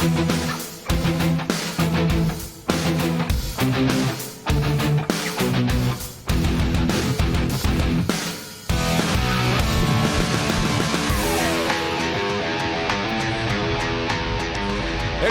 It's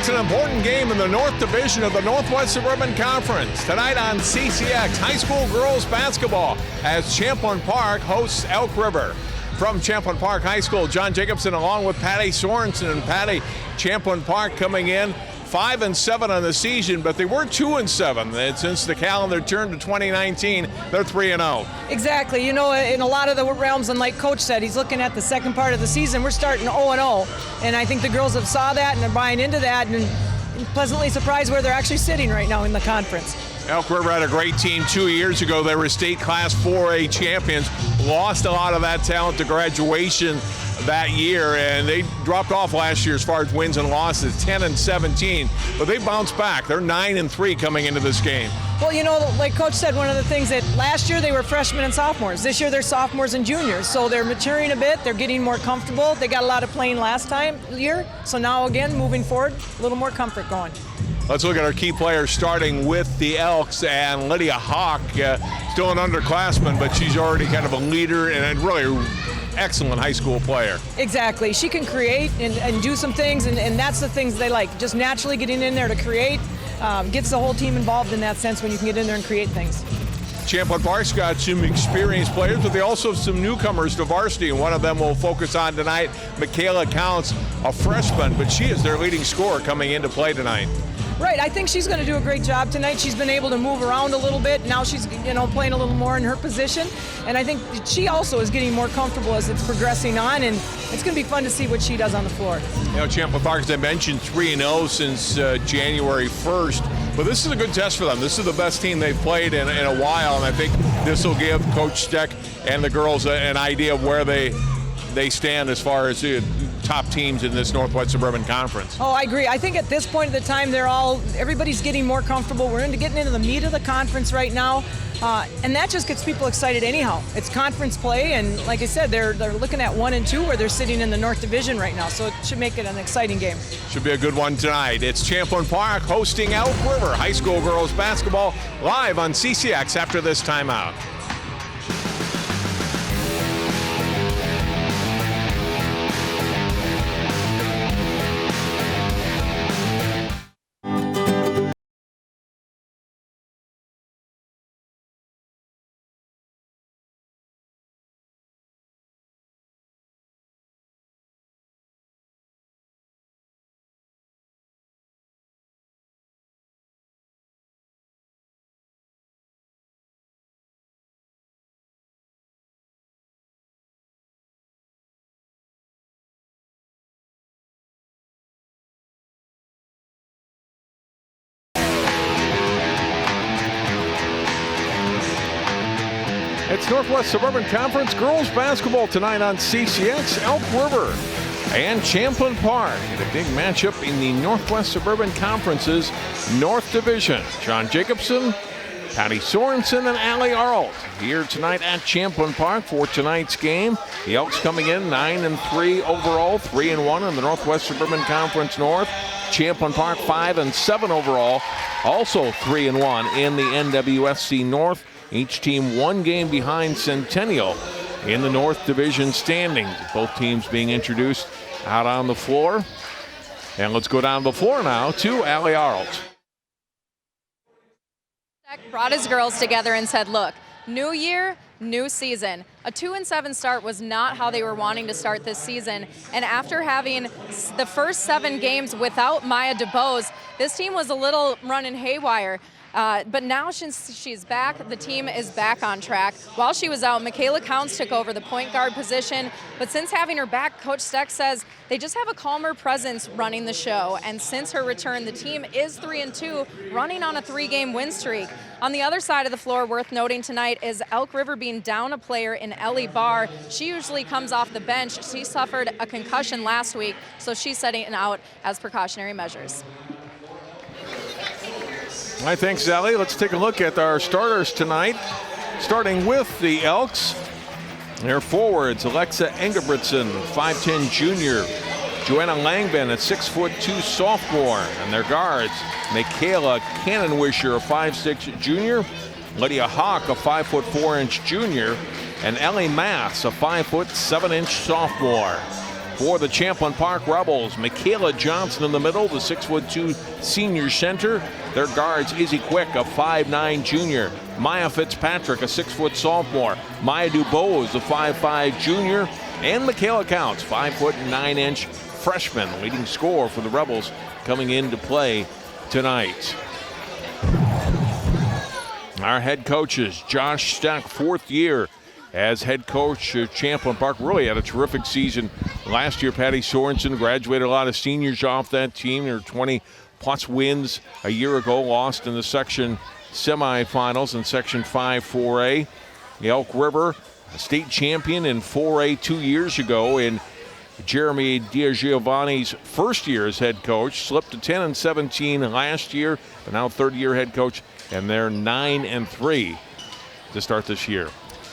an important game in the North Division of the Northwest Suburban Conference. Tonight on CCX, high school girls basketball as Champlin Park hosts Elk River. From Champlin Park High School, John Jacobson along with Patty Sorensen. And Patty, Champlin Park coming in 5-7 on the season, but they were 2-7. And since the calendar turned to 2019, they're 3-0. Exactly. You know, in a lot of the realms, and like Coach said, he's looking at the second part of the season. We're starting 0-0, and I think the girls have saw that and are buying into that, and pleasantly surprised where they're actually sitting right now in the conference. Elk River had a great team 2 years ago. They were state class 4A champions, lost a lot of that talent to graduation that year, and they dropped off last year as far as wins and losses, 10-17, but they bounced back. They're 9-3 coming into this game. Well, you know, like Coach said, one of the things that last year they were freshmen and sophomores. This year they're sophomores and juniors, so they're maturing a bit. They're getting more comfortable. They got a lot of playing last year, so now again, moving forward, a little more comfort going. Let's look at our key players, starting with the Elks, and Lydia Hawk, still an underclassman, but she's already kind of a leader and really excellent high school player. Exactly. She can create and do some things, and that's the things they like, just naturally getting in there to create. Gets the whole team involved in that sense when you can get in there and create things. Champlin Park's got some experienced players, but they also have some newcomers to varsity, and one of them we'll focus on tonight. Michaela Counts, a freshman, but she is their leading scorer coming into play tonight. Right, I think she's going to do a great job tonight. She's been able to move around a little bit. Now she's, playing a little more in her position. And I think she also is getting more comfortable as it's progressing on, and it's going to be fun to see what she does on the floor. Champlin Park, as I mentioned, 3-0 since January 1st. But this is a good test for them. This is the best team they've played in a while, and I think this will give Coach Steck and the girls an idea of where they stand as far as top teams in this Northwest Suburban Conference. Oh, I agree. I think at this point of the time, everybody's getting more comfortable. We're getting into the meat of the conference right now, and that just gets people excited anyhow. It's conference play, and like I said, they're looking at 1 and 2 where they're sitting in the North Division right now, so it should make it an exciting game. Should be a good one tonight. It's Champlin Park hosting Elk River high school girls basketball live on CCX after this timeout. It's Northwest Suburban Conference girls basketball tonight on CCX. Elk River and Champlin Park in a big matchup in the Northwest Suburban Conference's North Division. John Jacobson, Patty Sorensen, and Allie Arlt here tonight at Champlin Park for tonight's game. The Elks coming in 9-3 overall, 3-1 in the Northwest Suburban Conference North. Champlin Park 5-7 overall, also 3-1 in the NWSC North. Each team one game behind Centennial in the North Division standings. Both teams being introduced out on the floor. And let's go down the floor now to Allie Arlt. Brought his girls together and said, look, new year, new season. A 2-7 start was not how they were wanting to start this season. And after having the first 7 games without Maya DeBose, this team was a little running haywire. But now since she's back, the team is back on track. While she was out, Michaela Counts took over the point guard position. But since having her back, Coach Steck says they just have a calmer presence running the show. And since her return, the team is 3-2, running on a 3-game win streak. On the other side of the floor, worth noting tonight is Elk River being down a player in Ellie Barr. She usually comes off the bench. She suffered a concussion last week, so she's setting out as precautionary measures. All right, thanks, Allie. Let's take a look at our starters tonight, starting with the Elks. Their forwards, Alexa Engebretson, 5'10 junior. Joanna Langben, a 6'2" sophomore. And their guards, Michaela Cannonwisher, a 5'6" junior. Lydia Hawk, a 5'4" junior. And Ellie Mass, a 5'7" sophomore. For the Champlin Park Rebels, Michaela Johnson in the middle, the 6'2" senior center. Their guards, Izzy Quick, a 5'9" junior. Maya Fitzpatrick, a 6' sophomore. Maya Dubose, a 5'5" junior. And Michaela Counts, 5'9" freshman, leading scorer for the Rebels coming into play tonight. Our head coaches, Josh Steck, 4th year as head coach of Champlin Park. Really had a terrific season last year. Patty Sorensen graduated a lot of seniors off that team. There were 20-plus wins a year ago, lost in the section semifinals in Section 5 4A. The Elk River, a state champion in 4A 2 years ago in Jeremy DiGiovanni's first year as head coach. Slipped to 10-17 last year, but now 3rd-year head coach, and they're 9-3 to start this year.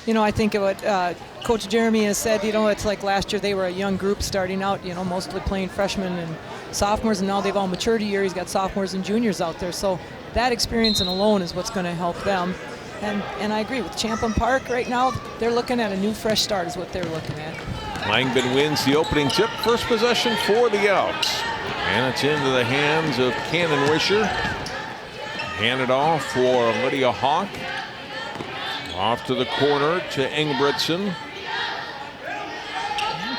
You know, I think what Coach Jeremy has said, it's like last year they were a young group starting out, mostly playing freshmen and sophomores, and now they've all matured a year. He's got sophomores and juniors out there. So that experience and alone is what's going to help them. And I agree with Champlin Park right now, they're looking at a new fresh start is what they're looking at. Langben wins the opening tip, first possession for the Elks. And it's into the hands of Cannonwisher. Handed off for Lydia Hawk. Off to the corner to Ingebrigtsen.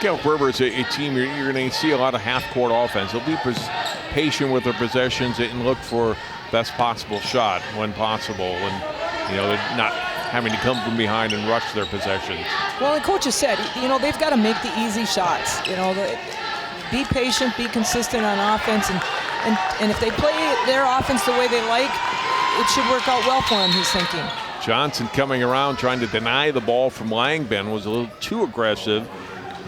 Elk River is a team you're going to see a lot of half-court offense. They'll be patient with their possessions and look for best possible shot when possible. And, they're not having to come from behind and rush their possessions. Well, the coach has said, they've got to make the easy shots. Be patient, be consistent on offense, and if they play their offense the way they like, it should work out well for them, he's thinking. Johnson coming around trying to deny the ball from Langben, was a little too aggressive,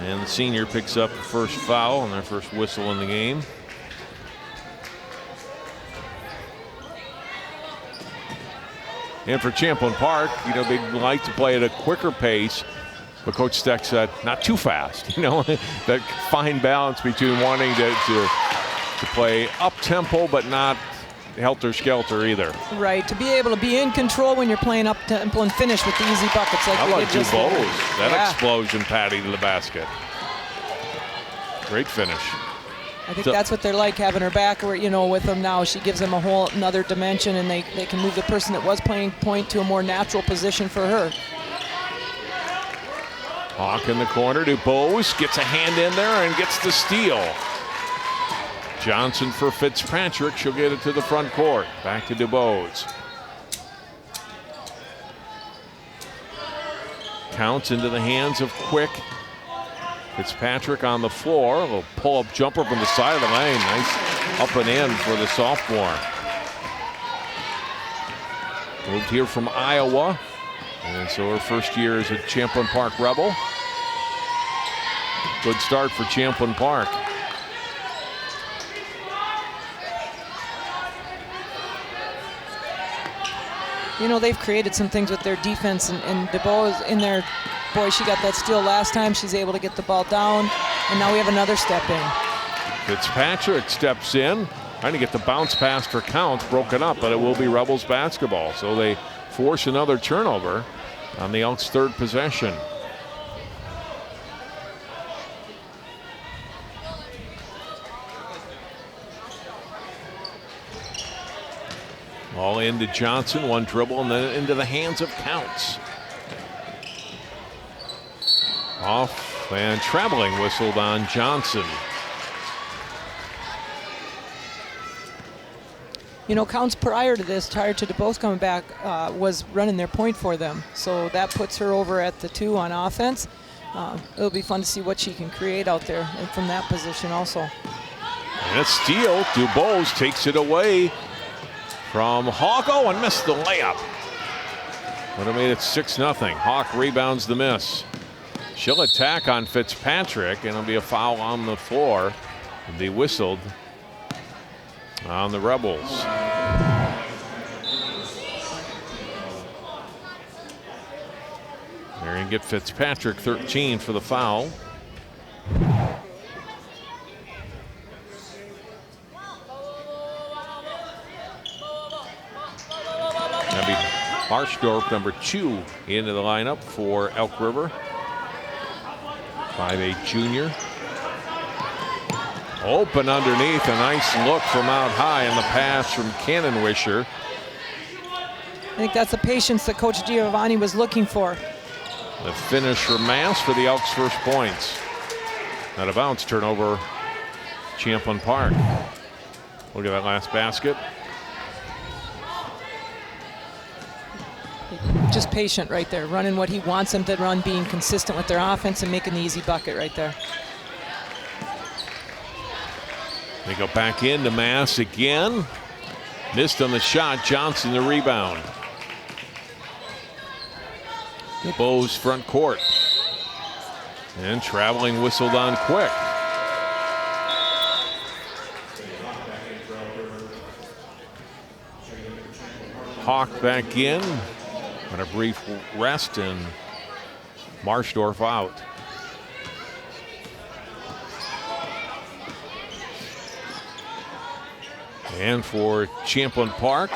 and the senior picks up the first foul and their first whistle in the game. And for Champlin Park, they'd like to play at a quicker pace, but Coach Steck said not too fast. That fine balance between wanting to play up-tempo but not helter-skelter either. Right, to be able to be in control when you're playing up-tempo and finish with the easy buckets like we did just now. That explosion, Patty, to the basket. Great finish. I think that's what they're like, having her back with them now. She gives them a whole another dimension, and they can move the person that was playing point to a more natural position for her. Hawk in the corner. Dubose gets a hand in there and gets the steal. Johnson for Fitzpatrick. She'll get it to the front court. Back to Dubose. Counts into the hands of Quick. Fitzpatrick on the floor. A little pull-up jumper from the side of the lane. Nice up and in for the sophomore. Moved here from Iowa. And so her first year as a Champlin Park Rebel. Good start for Champlin Park. They've created some things with their defense, and DeBow is in there. Boy, she got that steal last time. She's able to get the ball down, and now we have another step in. Fitzpatrick steps in, trying to get the bounce pass for Counts broken up, but it will be Rebels basketball. So they force another turnover on the Elks' 3rd possession. All into Johnson, one dribble, and then into the hands of Counts. Off and traveling whistled on Johnson. Counts prior to this, prior to DeBose coming back, was running their point for them. So that puts her over at the 2 on offense. It'll be fun to see what she can create out there and from that position also. And a steal. DuBose takes it away from Hawk. Oh, and missed the layup. Would have made it 6-0. Hawk rebounds the miss. She'll attack on Fitzpatrick, and it'll be a foul on the floor. It'll be whistled on the Rebels. They're going to get Fitzpatrick 13 for the foul. Harsdorf, number 2, into the lineup for Elk River. 5'8" junior. Open underneath, a nice look from out high, and the pass from Cannonwisher. I think that's the patience that Coach Giovanni was looking for. The finish for Mass for the Elks' first points. Out of bounds, turnover, Champlin Park. Look at that last basket. Just patient right there, running what he wants them to run, being consistent with their offense and making the easy bucket right there. They go back into Mass again. Missed on the shot. Johnson the rebound. Bows front court. And traveling whistled on quick. Hawk back in. And a brief rest, and Marsdorf out. And for Champlin Park,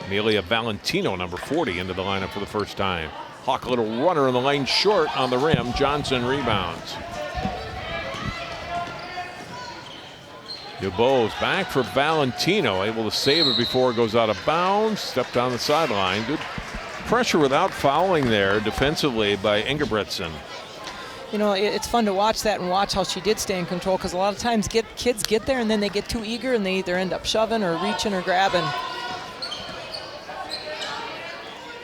Amelia Valentino, number 40, into the lineup for the first time. Hawk, a little runner in the lane, short on the rim. Johnson rebounds. DuBose back for Valentino, able to save it before it goes out of bounds. Stepped on the sideline. Good pressure without fouling there defensively by Ingebretson. You know, it's fun to watch that and watch how she did stay in control, because a lot of times kids get there and then they get too eager and they either end up shoving or reaching or grabbing.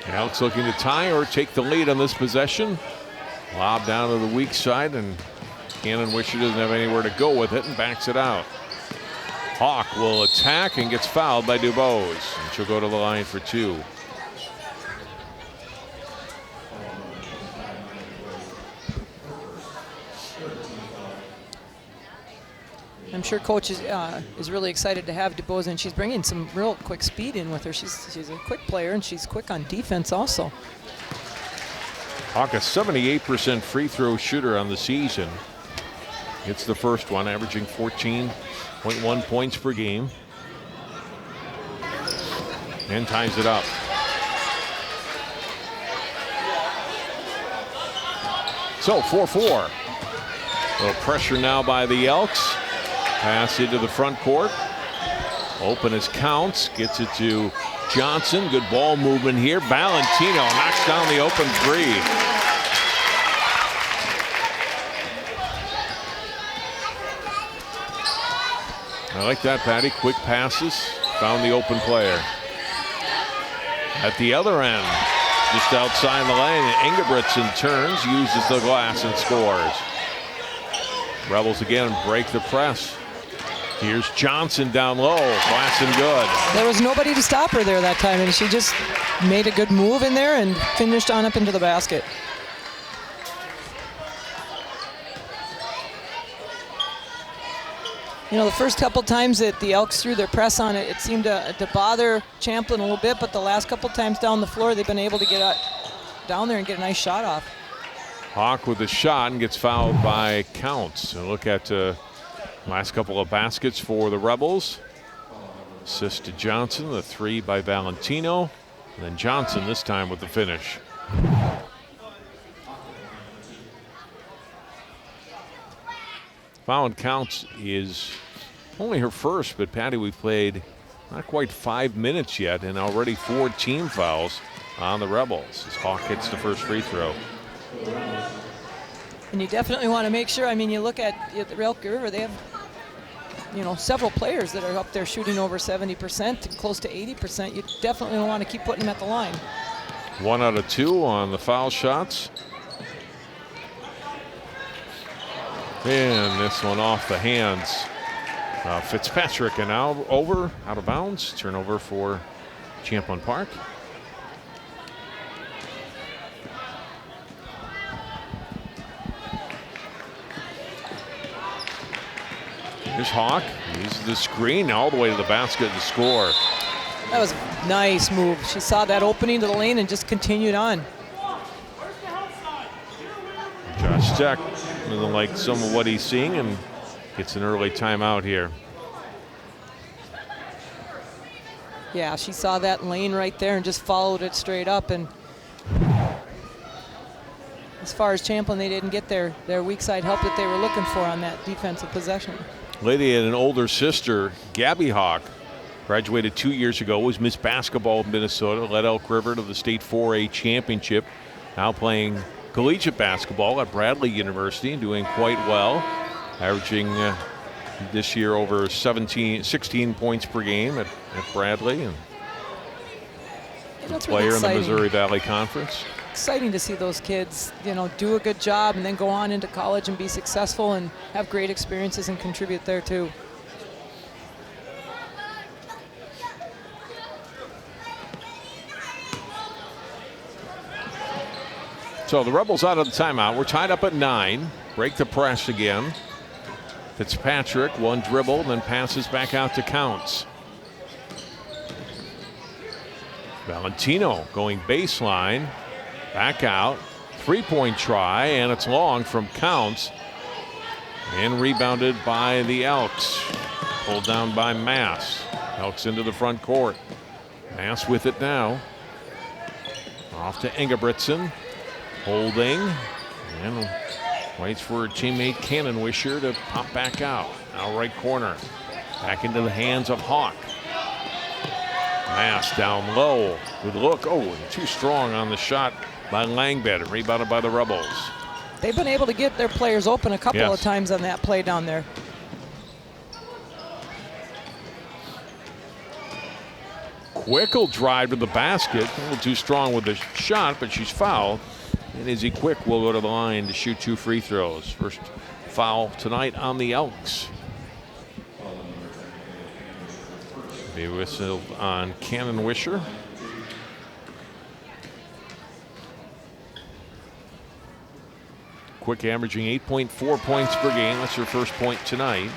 Elks looking to tie or take the lead on this possession. Lob down to the weak side, and Cannonwisher doesn't have anywhere to go with it and backs it out. Hawk will attack and gets fouled by DuBose, and she'll go to the line for 2. I'm sure Coach is really excited to have DuBose, and she's bringing some real quick speed in with her. She's a quick player, and she's quick on defense also. Hawk, a 78% free throw shooter on the season. Gets the first one, averaging 14.1 points per game. And ties it up. So 4-4. A little pressure now by the Elks. Pass into the front court. Open as Counts. Gets it to Johnson. Good ball movement here. Valentino knocks down the open 3. I like that, Patty. Quick passes. Found the open player. At the other end, just outside the lane, Ingebretson turns, uses the glass, and scores. Rebels again break the press. Here's Johnson down low, glass and good. There was nobody to stop her there that time, and she just made a good move in there and finished on up into the basket. You know, the first couple times that the Elks threw their press on it, it seemed to bother Champlin a little bit, but the last couple times down the floor, they've been able to get down there and get a nice shot off. Hawk with a shot and gets fouled by Counts. And look at last couple of baskets for the Rebels. Assist to Johnson, the 3 by Valentino, and then Johnson this time with the finish. Foul on Counts is only her first, but Patty, we've played not quite 5 minutes yet, and already 4 team fouls on the Rebels as Hawk hits the first free throw. And you definitely want to make sure, I mean, you look at the Elk River, they have, you know, several players that are up there shooting over 70% and close to 80%. You definitely want to keep putting them at the line. 1 out of 2 on the foul shots. And this one off the hands. Fitzpatrick, and now out of bounds. Turnover for Champlin Park. Here's Hawk. Uses the screen all the way to the basket to score. That was a nice move. She saw that opening to the lane and just continued on. Josh Steck doesn't like some of what he's seeing and gets an early timeout here. Yeah, she saw that lane right there and just followed it straight up. And as far as Champlin, they didn't get their weak side help that they were looking for on that defensive possession. Lady had an older sister, Gabby Hawk, graduated 2 years ago, was Miss Basketball in Minnesota, led Elk River to the state 4A championship, now playing collegiate basketball at Bradley University and doing quite well, averaging this year over 16 points per game at Bradley, and That's player really in the Missouri Valley Conference. Exciting to see those kids, do a good job and then go on into college and be successful and have great experiences and contribute there too. So the Rebels out of the timeout. We're tied up at 9. Break the press again. Fitzpatrick, one dribble, then passes back out to Counts. Valentino going baseline, back out, three-point try, and it's long from Counts. And rebounded by the Elks. Pulled down by Mass. Elks into the front court. Mass with it now. Off to Engebretson. Holding. And waits for teammate Cannonwisher to pop back out. Now right corner. Back into the hands of Hawk. Mass down low. Good look. Oh, too strong on the shot by Langbed. Rebounded by the Rebels. They've been able to get their players open a couple of times on that play down there. Quick will drive to the basket. A little too strong with the shot, but she's fouled. And Izzy Quick will go to the line to shoot 2 free throws. First foul tonight on the Elks. Be whistled on Cannonwisher. Quick averaging 8.4 points per game. That's her first point tonight.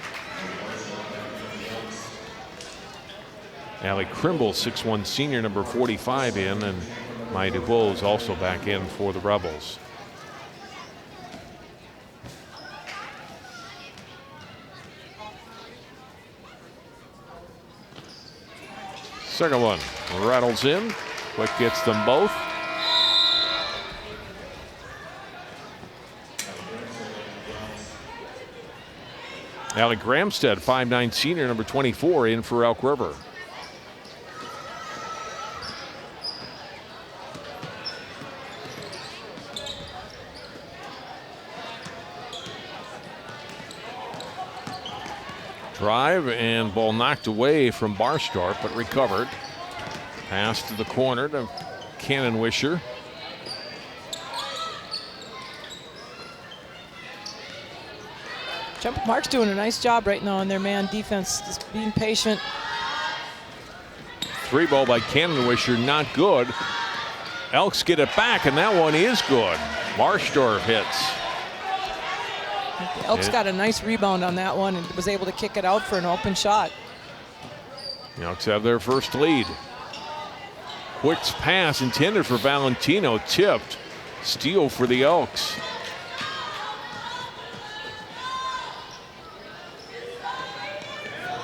Allie Krimble, 6'1" senior, number 45 in, and Maya DuBois is also back in for the Rebels. Second one rattles in. Quick gets them both. Allie Gramstead, 5'9" senior, number 24, in for Elk River. Drive and ball knocked away from Barstorp, but recovered. Pass to the corner to Cannonwisher. Champlin Park's doing a nice job right now on their man defense, just being patient. Three ball by Cannonwisher, not good. Elks get it back, and that one is good. Barstorp hits. The Elks got a nice rebound on that one and was able to kick it out for an open shot. The Elks have their first lead. Quick's pass intended for Valentino, tipped. Steal for the Elks.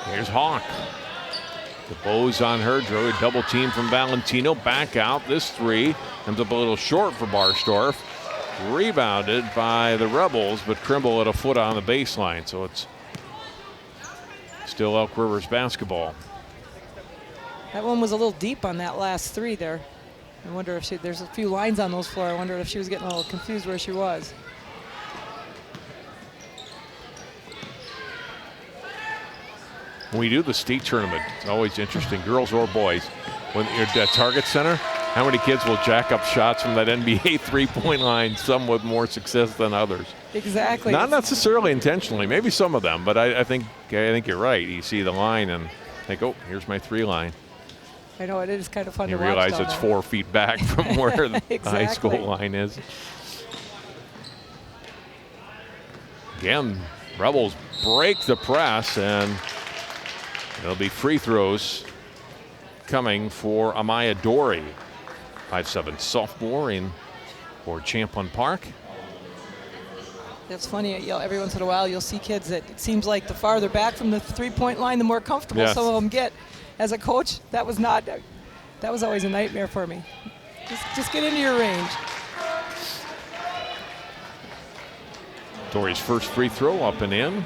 Here's Hawk. The Bows on her, drew a double team from Valentino. Back out, this three comes up a little short for Barstorp. Rebounded by the Rebels, but Krimble at a foot on the baseline, so it's still Elk River's basketball. That one was a little deep on that last three there. I wonder if there's a few lines on those floor. I wonder if she was getting a little confused where she was. When we do the state tournament, it's always interesting, girls or boys. When you're at Target Center, how many kids will jack up shots from that NBA three-point line, some with more success than others? Exactly. Not necessarily intentionally, maybe some of them, but I think you're right. You see the line and think, oh, here's my three line. I know, it is kind of fun to watch. You realize it's 4 feet back from where the exactly. high school line is. Again, Rebels break the press, and there'll be free throws coming for Amaya Dory, 5'7" sophomore in for Champlin Park. That's funny. Every once in a while, you'll see kids that it seems like the farther back from the three-point line, the more comfortable some of them get. as a coach, that was always a nightmare for me. Just get into your range. Tori's first free throw up and in.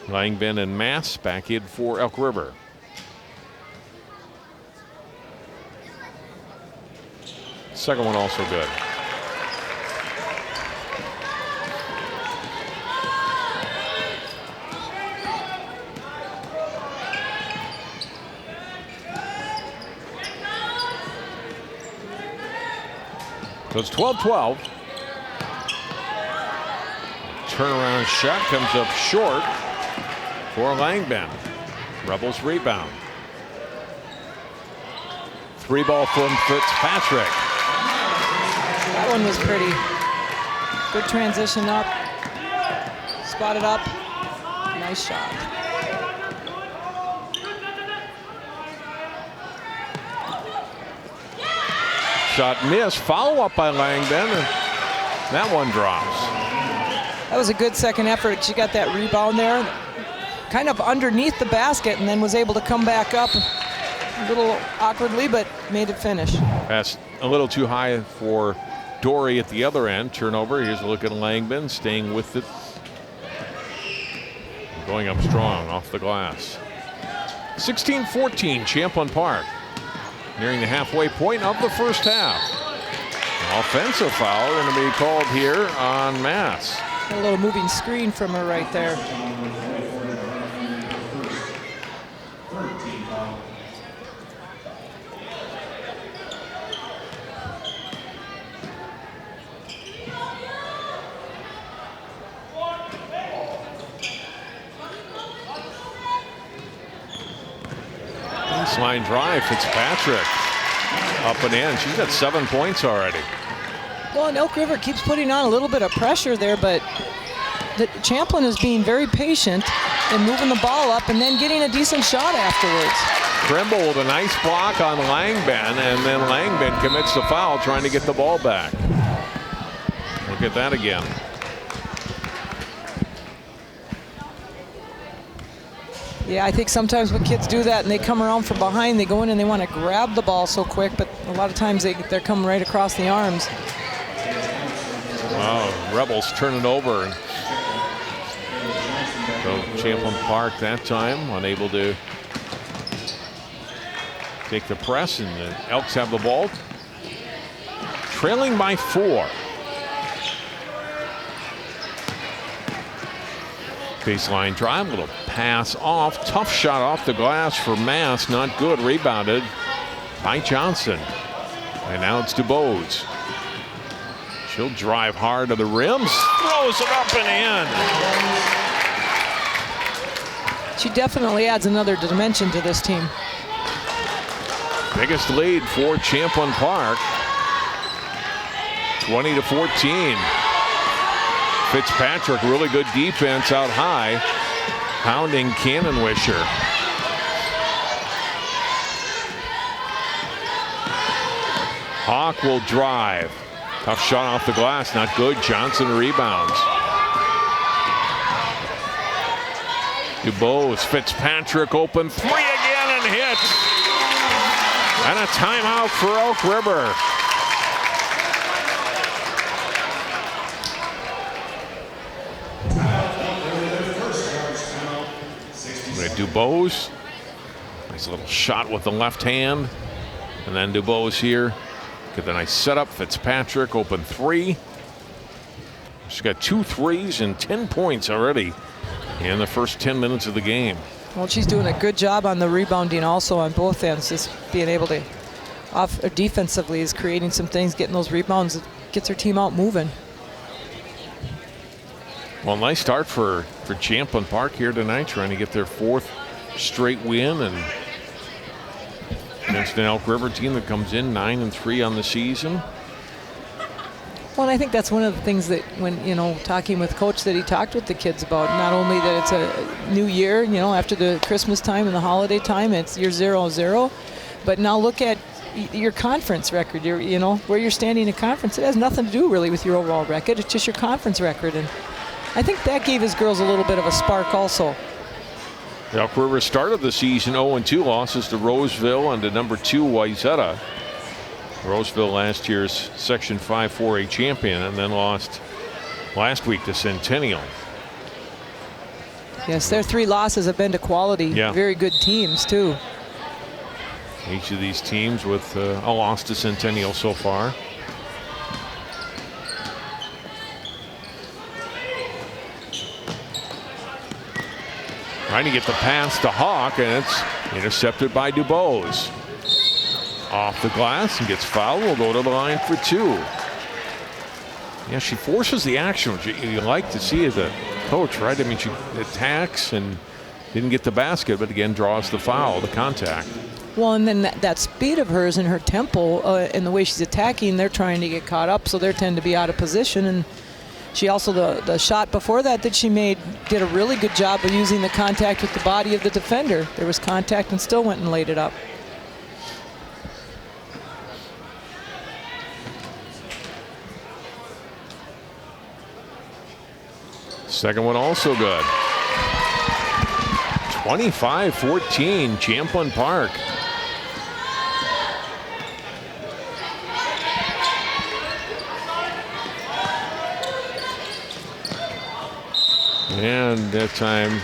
Langben and Mass back in for Elk River. Second one also good. So it's 12-12. Turnaround shot comes up short for Langben. Rebels rebound. 3-ball from Fitzpatrick. That one was pretty. Good transition up. Spotted up. Nice shot. Shot missed. Follow up by Langben. And that one drops. That was a good second effort. She got that rebound there, kind of underneath the basket, and then was able to come back up a little awkwardly, but made it finish. That's a little too high for Dory at the other end. Turnover. Here's a look at Langben staying with it. Going up strong off the glass. 16-14 Champlin Park. Nearing the halfway point of the first half. An offensive foul going to be called here on Mass. A little moving screen from her right there. Baseline drive, Fitzpatrick up and in. She's got 7 points already. Well, and Elk River keeps putting on a little bit of pressure there, but Champlin is being very patient and moving the ball up and then getting a decent shot afterwards. Trimble with a nice block on Langben, and then Langben commits the foul trying to get the ball back. Look at that again. Yeah, I think sometimes when kids do that and they come around from behind, they go in and they want to grab the ball so quick, but a lot of times they're coming right across the arms. Wow, Rebels turn it over. So Champlin Park that time unable to take the press, and the Elks have the ball. Trailing by 4. Baseline drive, little pass off. Tough shot off the glass for Mass. Not good. Rebounded by Johnson. And now it's DuBose. She'll drive hard to the rims. Throws it up and in. She definitely adds another dimension to this team. Biggest lead for Champlin Park. 20-14. Fitzpatrick, really good defense out high, pounding Cannonwisher. Hawk will drive. Tough shot off the glass, not good. Johnson rebounds. DuBose, Fitzpatrick open three again and hits. And a timeout for Elk River. DuBose, nice little shot with the left hand, and then DuBose here, get the nice setup. Fitzpatrick open three. She's got 2 threes and 10 points already in the first 10 minutes of the game. Well, she's doing a good job on the rebounding also on both ends. Just being able to, defensively, is creating some things, getting those rebounds, gets her team out moving. Well, nice start for Champlin Park here tonight, trying to get their 4th straight win, and against an Elk River team that comes in 9-3 on the season. Well, and I think that's one of the things that when, talking with Coach, that he talked with the kids about, not only that it's a new year, after the Christmas time and the holiday time, it's year 0-0, but now look at your conference record, where you're standing in conference. It has nothing to do really with your overall record. It's just your conference record. And I think that gave his girls a little bit of a spark also. Elk River started the season 0-2, losses to Roseville and to number 2 Wayzata. Roseville last year's Section 5 4A champion, and then lost last week to Centennial. Yes, their 3 losses have been to quality, very good teams too. Each of these teams with a loss to Centennial so far. Trying to get the pass to Hawk, and it's intercepted by DuBose. Off the glass and gets fouled. Will go to the line for 2. Yeah, she forces the action, which you like to see as a coach, right? I mean, she attacks and didn't get the basket, but again draws the foul, the contact. Well, and then that speed of hers and her tempo and the way she's attacking, they're trying to get caught up, so they tend to be out of position. And she also, the shot before that she made, did a really good job of using the contact with the body of the defender. There was contact and still went and laid it up. Second one also good. 25-14, Champlin Park. And that time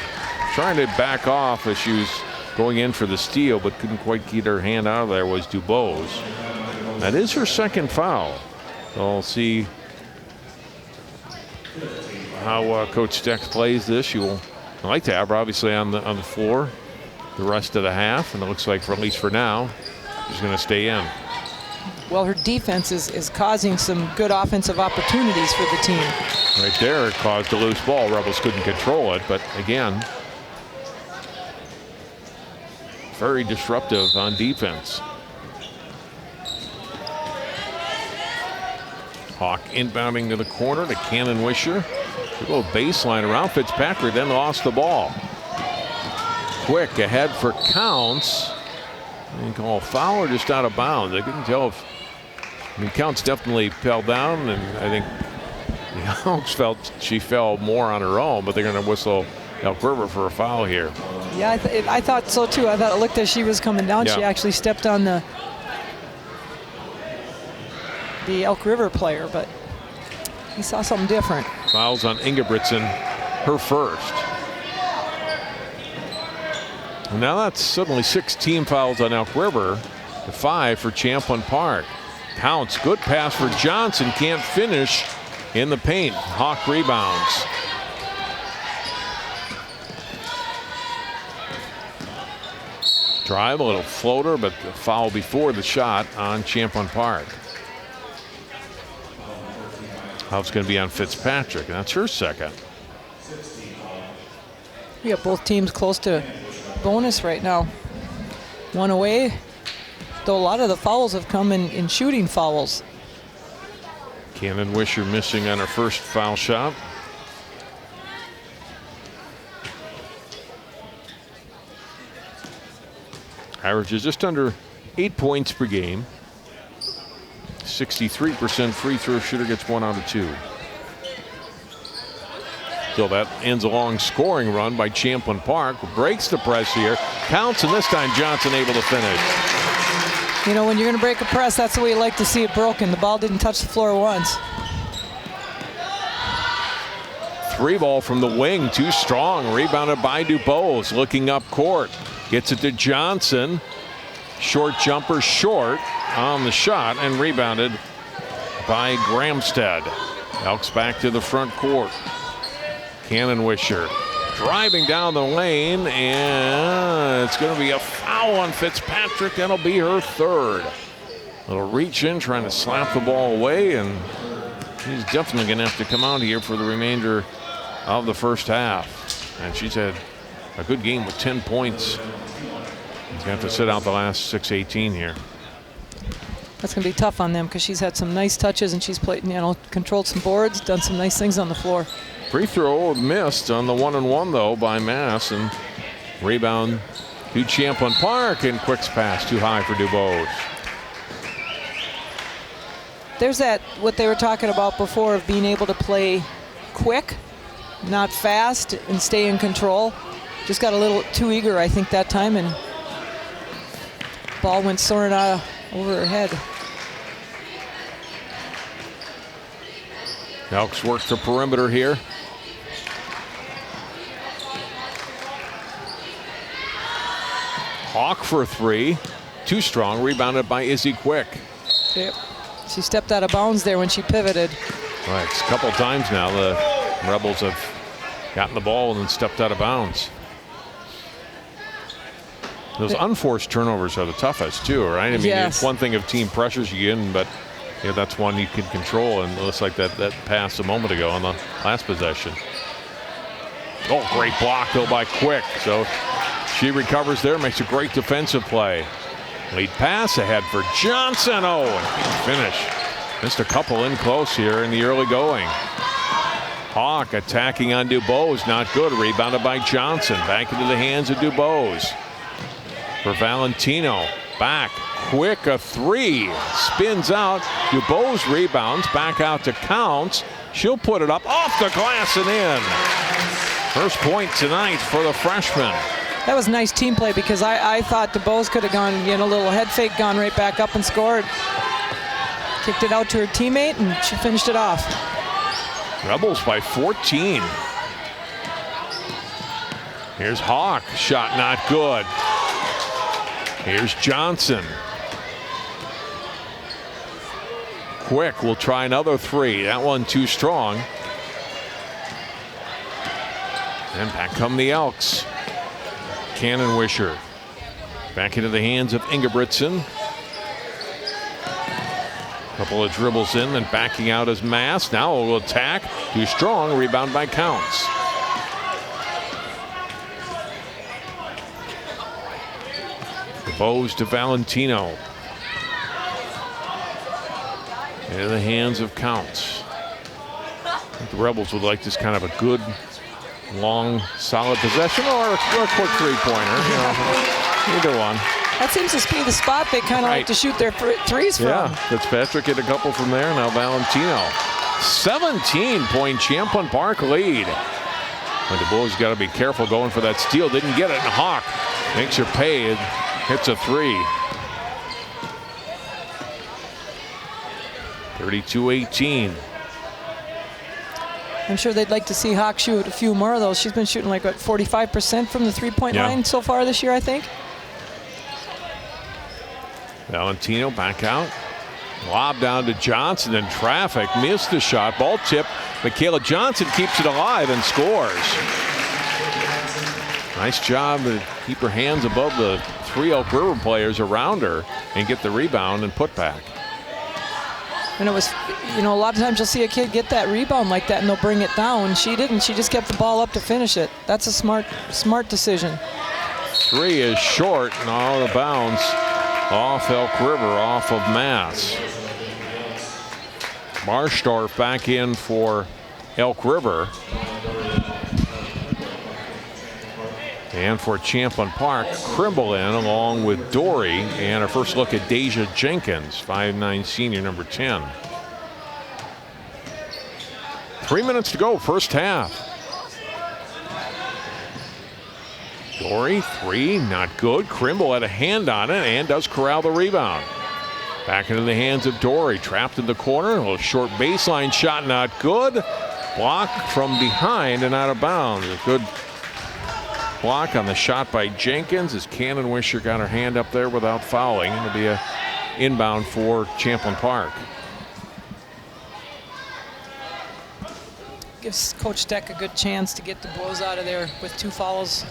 trying to back off as she was going in for the steal, but couldn't quite get her hand out of there, was DuBose. That is her second foul. So we'll see how Coach Stex plays this. She will like to have her obviously on the floor the rest of the half, and it looks like, for at least for now, she's going to stay in. Well, her defense is causing some good offensive opportunities for the team. Right there, it caused a loose ball. Rebels couldn't control it, but again, very disruptive on defense. Hawk inbounding to the corner to Cannon Wisher. A little baseline around Fitzpatrick, then lost the ball. Quick ahead for Counts. And call foul or just out of bounds. I couldn't tell if, Counts definitely fell down, and I think the Elks felt she fell more on her own, but they're going to whistle Elk River for a foul here. Yeah, I thought so too. I thought it looked as she was coming down. Yeah. She actually stepped on the Elk River player, but he saw something different. Fouls on Ingebrigtsen, her first. And now that's suddenly 6 team fouls on Elk River to 5 for Champlin Park. Counts, good pass for Johnson, can't finish in the paint. Hawk rebounds. Drive, a little floater, but the foul before the shot on Champlin Park. Foul's going to be on Fitzpatrick, and that's her second. We got both teams close to bonus right now. One away, though a lot of the fouls have come in shooting fouls. Cannon Wisher missing on her first foul shot. Averages just under 8 points per game. 63% free throw shooter, gets 1 out of 2. So that ends a long scoring run by Champlin Park. Breaks the press here. Counts, and this time Johnson able to finish. You know, when you're going to break a press, that's the way you like to see it broken. The ball didn't touch the floor once. 3 ball from the wing, too strong. Rebounded by DuBose, looking up court. Gets it to Johnson. Short jumper, short on the shot, and rebounded by Gramstead. Elks back to the front court. Cannon Wisher driving down the lane, and it's going to be a foul on Fitzpatrick. That'll be her third. Little reach in, trying to slap the ball away, and he's definitely going to have to come out here for the remainder of the first half. And she's had a good game with 10 points. He's going to have to sit out the last 6-18 here. That's going to be tough on them because she's had some nice touches and she's played, controlled some boards, done some nice things on the floor. Free throw missed on the 1-and-1 though by Mass, and rebound to Champlin Park, and Quick's pass too high for DuBose. There's that, what they were talking about before, of being able to play quick, not fast, and stay in control. just got a little too eager, I think, that time, and ball went soaring out over her head. Elks work the perimeter here. Hawk for 3. Too strong, rebounded by Izzy Quick. Yep. She stepped out of bounds there when she pivoted. Right, a couple times now the Rebels have gotten the ball and then stepped out of bounds. Those unforced turnovers are the toughest too, right? I mean, yes. It's one thing if team pressures you in, but that's one you can control, and it looks like that pass a moment ago on the last possession. Oh, great block though by Quick. So she recovers there, makes a great defensive play. Lead pass ahead for Johnson. Oh, and finish. Missed a couple in close here in the early going. Hawk attacking on Dubose, not good. Rebounded by Johnson. Back into the hands of Dubose. For Valentino, back, Quick, a 3, spins out. Dubose rebounds, back out to Counts. She'll put it up off the glass and in. First point tonight for the freshman. That was nice team play because I thought Dubose could have gone, a little head fake, gone right back up and scored. Kicked it out to her teammate and she finished it off. Rebels by 14. Here's Hawk, shot not good. Here's Johnson. Quick will try another 3. That one too strong. And back come the Elks. Cannonwisher back into the hands of Ingebrigtsen. Couple of dribbles in, then backing out as Mass. Now will attack. Too strong. Rebound by Counts. Bose to Valentino. In the hands of Counts. I think the Rebels would like this kind of a good, long, solid possession or a quick three-pointer. Either one. That seems to be the spot they kind of like to shoot their threes from. Yeah, Fitzpatrick hit a couple from there. Now Valentino. 17-point Champlin Park lead. But the Bulls got to be careful going for that steal. Didn't get it, and Hawk makes her pay. Hits a 3. 32-18. I'm sure they'd like to see Hawk shoot a few more of those. She's been shooting like, 45% from the three-point line so far this year, I think. Valentino back out. Lob down to Johnson in traffic. Missed the shot. Ball tip. Michaela Johnson keeps it alive and scores. Nice job to keep her hands above the 3 Elk River players around her and get the rebound and put back. And it was, a lot of times you'll see a kid get that rebound like that and they'll bring it down. She didn't. She just kept the ball up to finish it. That's a smart decision. 3 is short and all the bounds off Elk River, off of Mass. Marshdorf back in for Elk River. And for Champlin Park, Crimble in along with Dory, and our first look at Deja Jenkins, 5'9" senior, number 10. 3 minutes to go, first half. Dory, 3, not good. Crimble had a hand on it and does corral the rebound. Back into the hands of Dory, trapped in the corner. A little short baseline shot, not good. Block from behind and out of bounds. A good block on the shot by Jenkins as Cannonwisher got her hand up there without fouling. It'll be a inbound for Champlin Park. Gives Coach Deck a good chance to get the Bulls out of there with 2 fouls.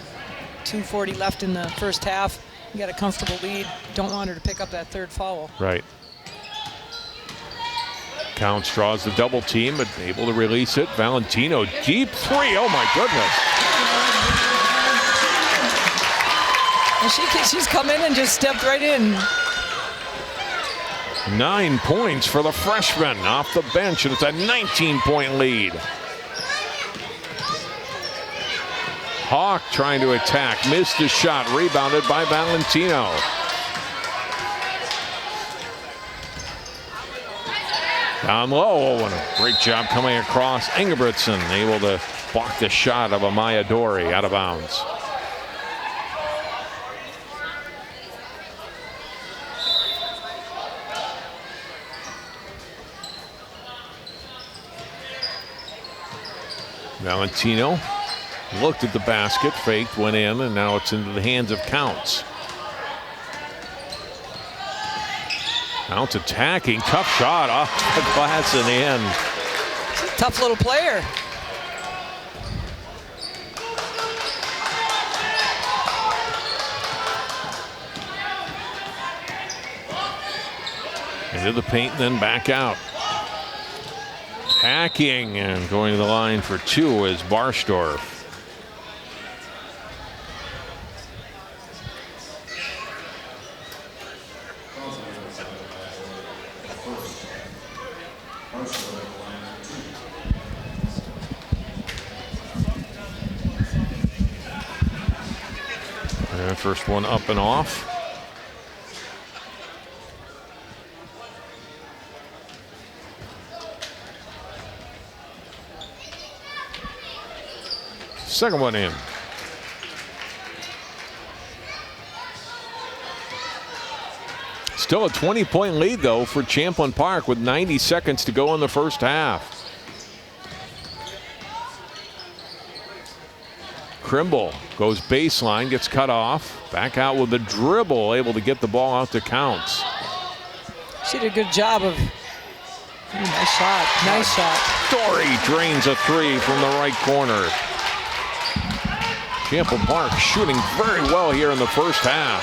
2:40 left in the first half. You got a comfortable lead. Don't want her to pick up that 3rd foul. Right. Counts draws the double team, but able to release it. Valentino, deep 3. Oh my goodness. And she's come in and just stepped right in. 9 points for the freshman off the bench, and it's a 19-point lead. Hawk trying to attack, missed the shot, rebounded by Valentino. Down low, and a great job coming across. Ingebrigtsen able to block the shot of Amaya Dory out of bounds. Valentino looked at the basket, faked, went in, and now it's into the hands of Counts. Counts attacking, tough shot off the glass and in. Tough little player. Into the paint and then back out. Attacking and going to the line for two is Barstorff. And first one up and off. Second one in. Still a 20-point lead, though, for Champlin Park with 90 seconds to go in the first half. Krimble goes baseline, gets cut off. Back out with the dribble, able to get the ball out to Counts. She did a good job of. Nice shot. Nice shot. Dory drains a three from the right corner. Champlin Park shooting very well here in the first half.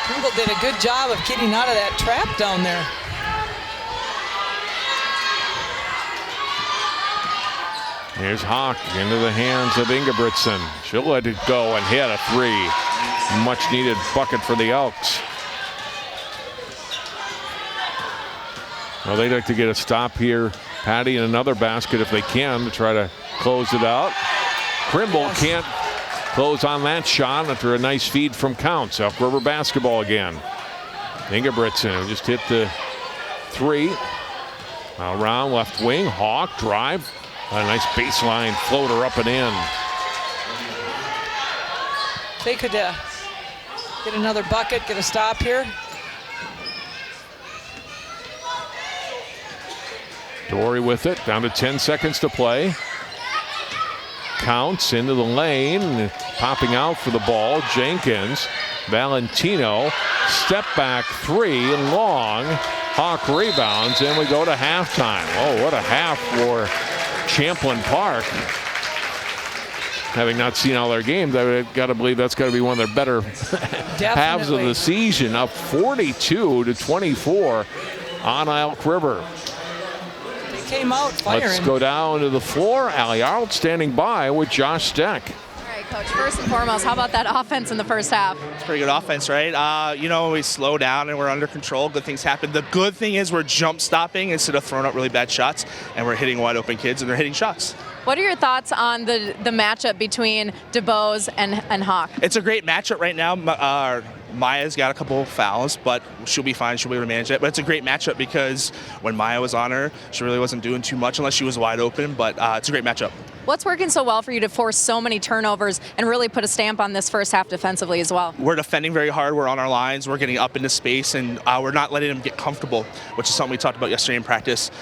Krimble did a good job of getting out of that trap down there. Here's Hawk into the hands of Ingebrigtsen. She'll let it go and hit a three. Much needed bucket for the Elks. Well, they'd like to get a stop here, Patty, and another basket if they can to try to close it out. Krimble can't close on that shot after a nice feed from Counts. Elk River basketball again. Ingebrigtsen just hit the three. Around left wing, Hawk drive. A nice baseline floater up and in. They could get another bucket, get a stop here. Dory with it, down to 10 seconds to play. Counts into the lane, popping out for the ball. Jenkins, Valentino, step back three, long. Hawk rebounds, and we go to halftime. Oh, what a half for Champlin Park. Having not seen all their games, I've got to believe that's got to be one of their better halves of the season. Up 42-24 on Elk River. They came out firing. Let's go down to the floor. Allie Arnold standing by with Josh Steck. All right, Coach, first and foremost, how about that offense in the first half? It's pretty good offense, right? We slow down and we're under control. Good things happen. The good thing is we're jump stopping instead of throwing up really bad shots, and we're hitting wide open kids and they're hitting shots. What are your thoughts on the matchup between DeBose and Hawk? It's a great matchup right now. Maya's got a couple of fouls, but she'll be fine. She'll be able to manage it. But it's a great matchup because when Maya was on her, she really wasn't doing too much unless she was wide open. But it's a great matchup. What's working so well for you to force so many turnovers and really put a stamp on this first half defensively as well? We're defending very hard. We're on our lines. We're getting up into space, and we're not letting them get comfortable, which is something we talked about yesterday in practice.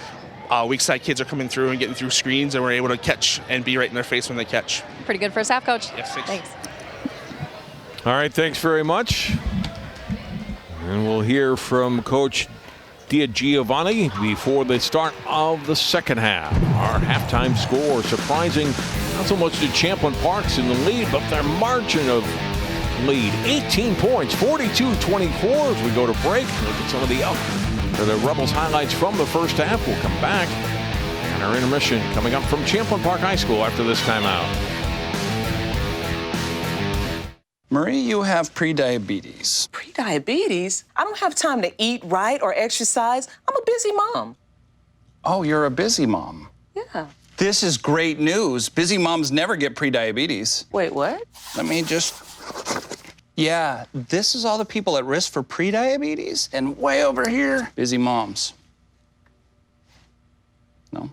Weak side kids are coming through and getting through screens, and we're able to catch and be right in their face when they catch. Pretty good first half, Coach. Yes, thanks. All right, thanks very much. And we'll hear from Coach Giovanni before the start of the second half. Our halftime score surprising, not so much to Champlin Park's in the lead, but their margin of lead, 18 points, 42-24 as we go to break. Look at some of the Rebels highlights from the first half. We'll come back. And our intermission coming up from Champlin Park High School after this timeout. Marie, you have prediabetes. Prediabetes? I don't have time to eat right or exercise. I'm a busy mom. Oh, you're a busy mom. Yeah. This is great news. Busy moms never get prediabetes. Wait, what? Let me just... Yeah, this is all the people at risk for prediabetes, and way over here, busy moms. No?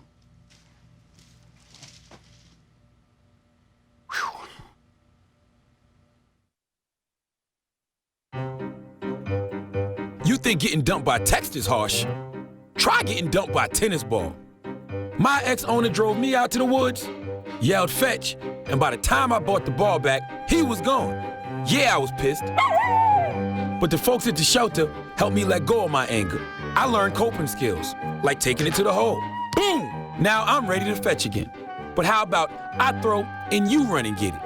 You think getting dumped by text is harsh? Try getting dumped by a tennis ball. My ex-owner drove me out to the woods, yelled fetch, and by the time I bought the ball back, he was gone. Yeah, I was pissed. But the folks at the shelter helped me let go of my anger. I learned coping skills, like taking it to the hole. Boom! Now I'm ready to fetch again. But how about I throw and you run and get it?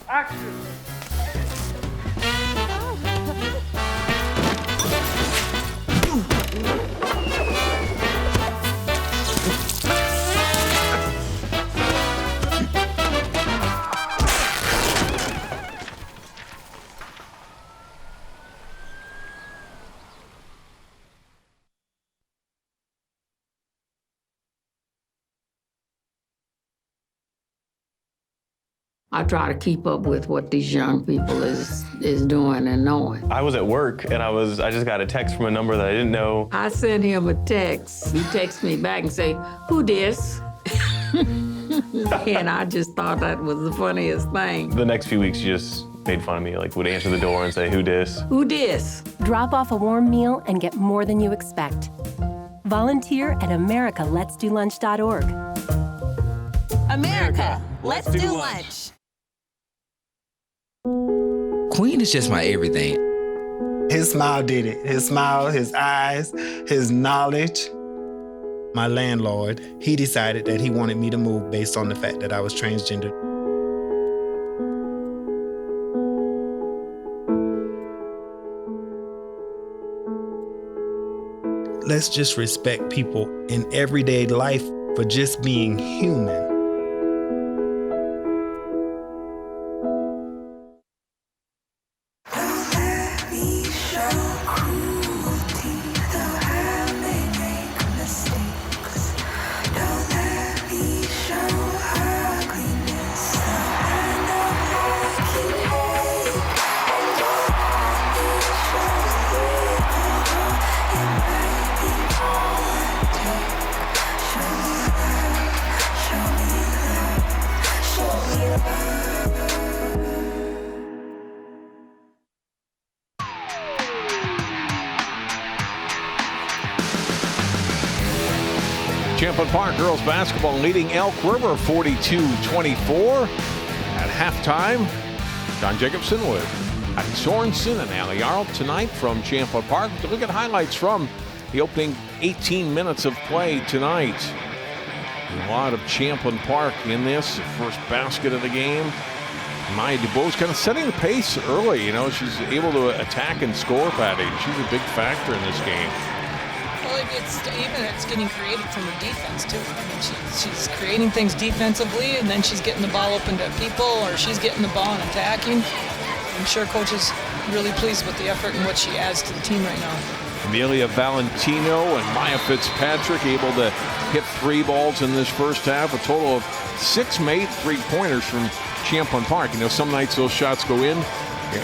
Action! I try to keep up with what these young people is doing and knowing. I was at work and I just got a text from a number that I didn't know. I sent him a text. He texts me back and say, "Who dis?" And I just thought that was the funniest thing. The next few weeks, you just made fun of me, like would answer the door and say, "Who dis?" Who dis? Drop off a warm meal and get more than you expect. Volunteer at americaletsdolunch.org. America, let's do lunch. Queen is just my everything. His smile did it. His smile, his eyes, his knowledge. My landlord, he decided that he wanted me to move based on the fact that I was transgender. Let's just respect people in everyday life for just being human. Champlin Park girls basketball leading Elk River 42-24. At halftime, John Jacobson with Patty Sorensen and Allie Arlt tonight from Champlin Park. To look at highlights from the opening 18 minutes of play tonight. A lot of Champlin Park in this. First basket of the game. Maya DuBose kind of setting the pace early. You know, she's able to attack and score, Patty. She's a big factor in this game. Well, it's getting creative from the defense, too. I mean, she's creating things defensively, and then she's getting the ball open to people, or she's getting the ball and attacking. I'm sure Coach is really pleased with the effort and what she adds to the team right now. Amelia Valentino and Maya Fitzpatrick able to hit 3 balls in this first half. A total of 6 made 3-pointers from Champlin Park. You know, some nights those shots go in.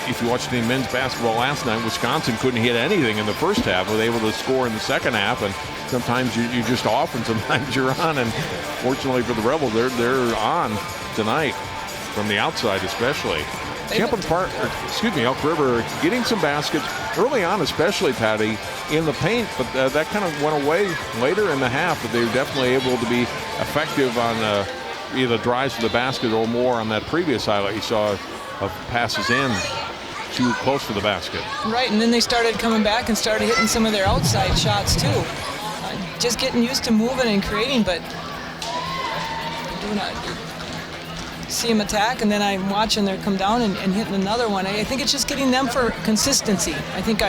If you watched the men's basketball last night, Wisconsin couldn't hit anything in the first half. Was able to score in the second half, and sometimes you're just off and sometimes you're on. And fortunately for the Rebels, they're on tonight from the outside especially. Champlin Park, Elk River getting some baskets early on, especially, Patty, in the paint, but that kind of went away later in the half. But they were definitely able to be effective on either drives to the basket or more on that previous highlight you saw of passes in too close to the basket. Right, and then they started coming back and started hitting some of their outside shots too. Just getting used to moving and creating, but doing see them attack, and then I'm watching them come down and hitting another one. I think it's just getting them for consistency. I think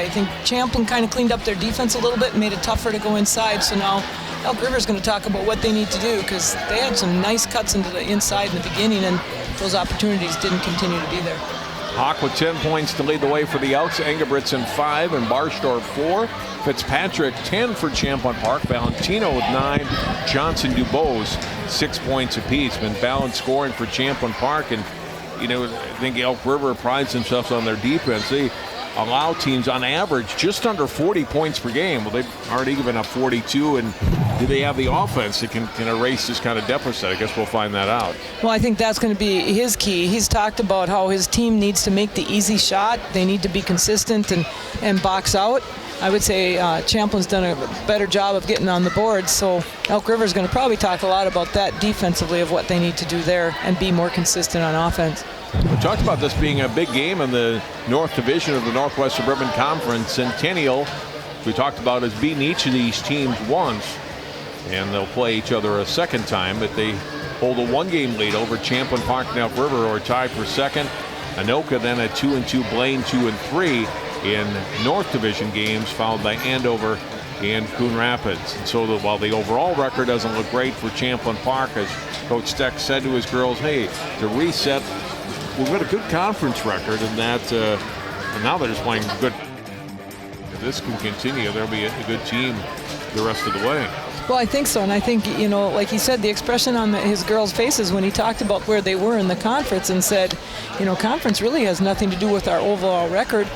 Champlin kind of cleaned up their defense a little bit and made it tougher to go inside, so now Elk River's going to talk about what they need to do, because they had some nice cuts into the inside in the beginning, and those opportunities didn't continue to be there. Hawk with 10 points to lead the way for the Elks. Engebretson 5 and Barstorff 4. Fitzpatrick 10 for Champlin Park. Valentino with 9. Johnson DuBose 6 points apiece. Been balanced scoring for Champlin Park, and you know, I think Elk River prides themselves on their defense. They allow teams on average just under 40 points per game. Well, they've already given up 42, and do they have the offense that can erase this kind of deficit? I guess we'll find that out. Well, I think that's going to be his key. He's talked about how his team needs to make the easy shot. They need to be consistent and box out. I would say Champlin's done a better job of getting on the board, so Elk River is going to probably talk a lot about that defensively of what they need to do there and be more consistent on offense. We talked about this being a big game in the North Division of the Northwest Suburban Conference. Centennial, we talked about, has beaten each of these teams once, and they'll play each other a second time, but they hold a one-game lead over Champlin Park and Elk River, who are tied for second. Anoka then at 2-2, Blaine 2-3 in North Division games, followed by Andover and Coon Rapids. And so while the overall record doesn't look great for Champlin Park, as Coach Steck said to his girls, hey, to reset, we've got a good conference record, and that and now they're just playing good. If this can continue, there'll be a good team the rest of the way. Well, I think so, and I think, you know, like he said, the expression on his girls' faces when he talked about where they were in the conference and said, you know, conference really has nothing to do with our overall record.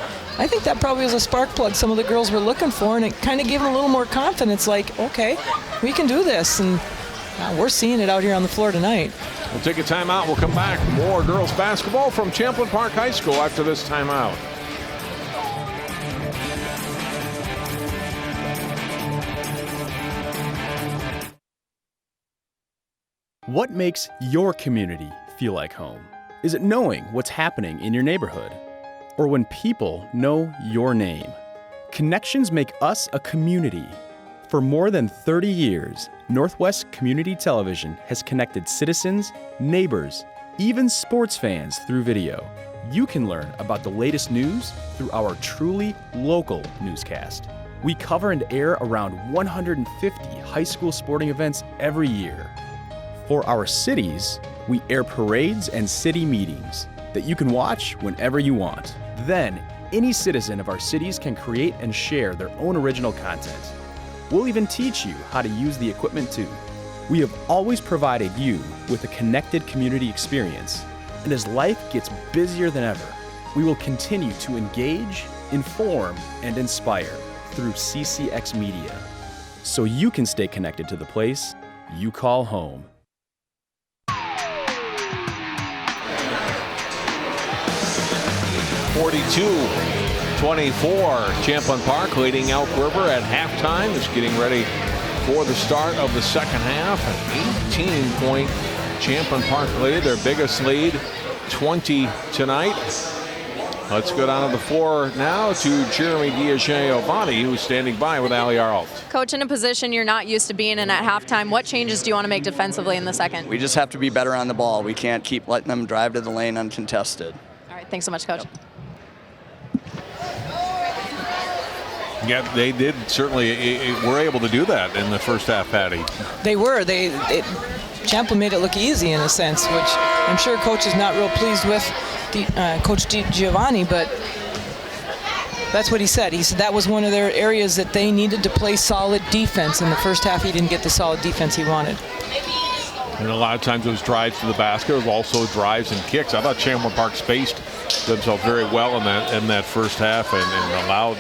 I think that probably was a spark plug some of the girls were looking for, and it kind of gave them a little more confidence, like, okay, we can do this, and we're seeing it out here on the floor tonight. We'll take a timeout. We'll come back. More girls basketball from Champlin Park High School after this timeout. What makes your community feel like home? Is it knowing what's happening in your neighborhood? Or when people know your name? Connections make us a community. For more than 30 years, Northwest Community Television has connected citizens, neighbors, even sports fans through video. You can learn about the latest news through our truly local newscast. We cover and air around 150 high school sporting events every year. For our cities, we air parades and city meetings that you can watch whenever you want. Then, any citizen of our cities can create and share their own original content. We'll even teach you how to use the equipment too. We have always provided you with a connected community experience, and as life gets busier than ever, we will continue to engage, inform, and inspire through CCX Media, so you can stay connected to the place you call home. 42-24, Champlin Park leading Elk River at halftime. Is getting ready for the start of the second half. An 18-point Champlin Park lead, their biggest lead, 20 tonight. Let's go down to the floor now to Jeremy Giovanni, who's standing by with Ali Arlt. Coach, in a position you're not used to being in at halftime, what changes do you want to make defensively in the second? We just have to be better on the ball. We can't keep letting them drive to the lane uncontested. All right, thanks so much, Coach. Yeah, they did certainly were able to do that in the first half, Patty. They were. Champlin made it look easy in a sense, which I'm sure Coach is not real pleased with, Coach Giovanni, but that's what he said. He said that was one of their areas that they needed to play solid defense. In the first half, he didn't get the solid defense he wanted. And a lot of times it was drives to the basket. It was also drives and kicks. I thought Champlin Park spaced themselves very well in that first half and allowed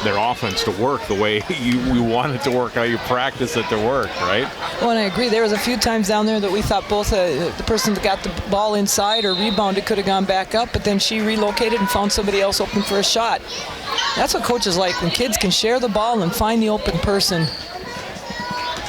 their offense to work the way you want it to work, how you practice it to work, right? Well, and I agree. There was a few times down there that we thought both the person that got the ball inside or rebounded could have gone back up, but then she relocated and found somebody else open for a shot. That's what coaches like, when kids can share the ball and find the open person.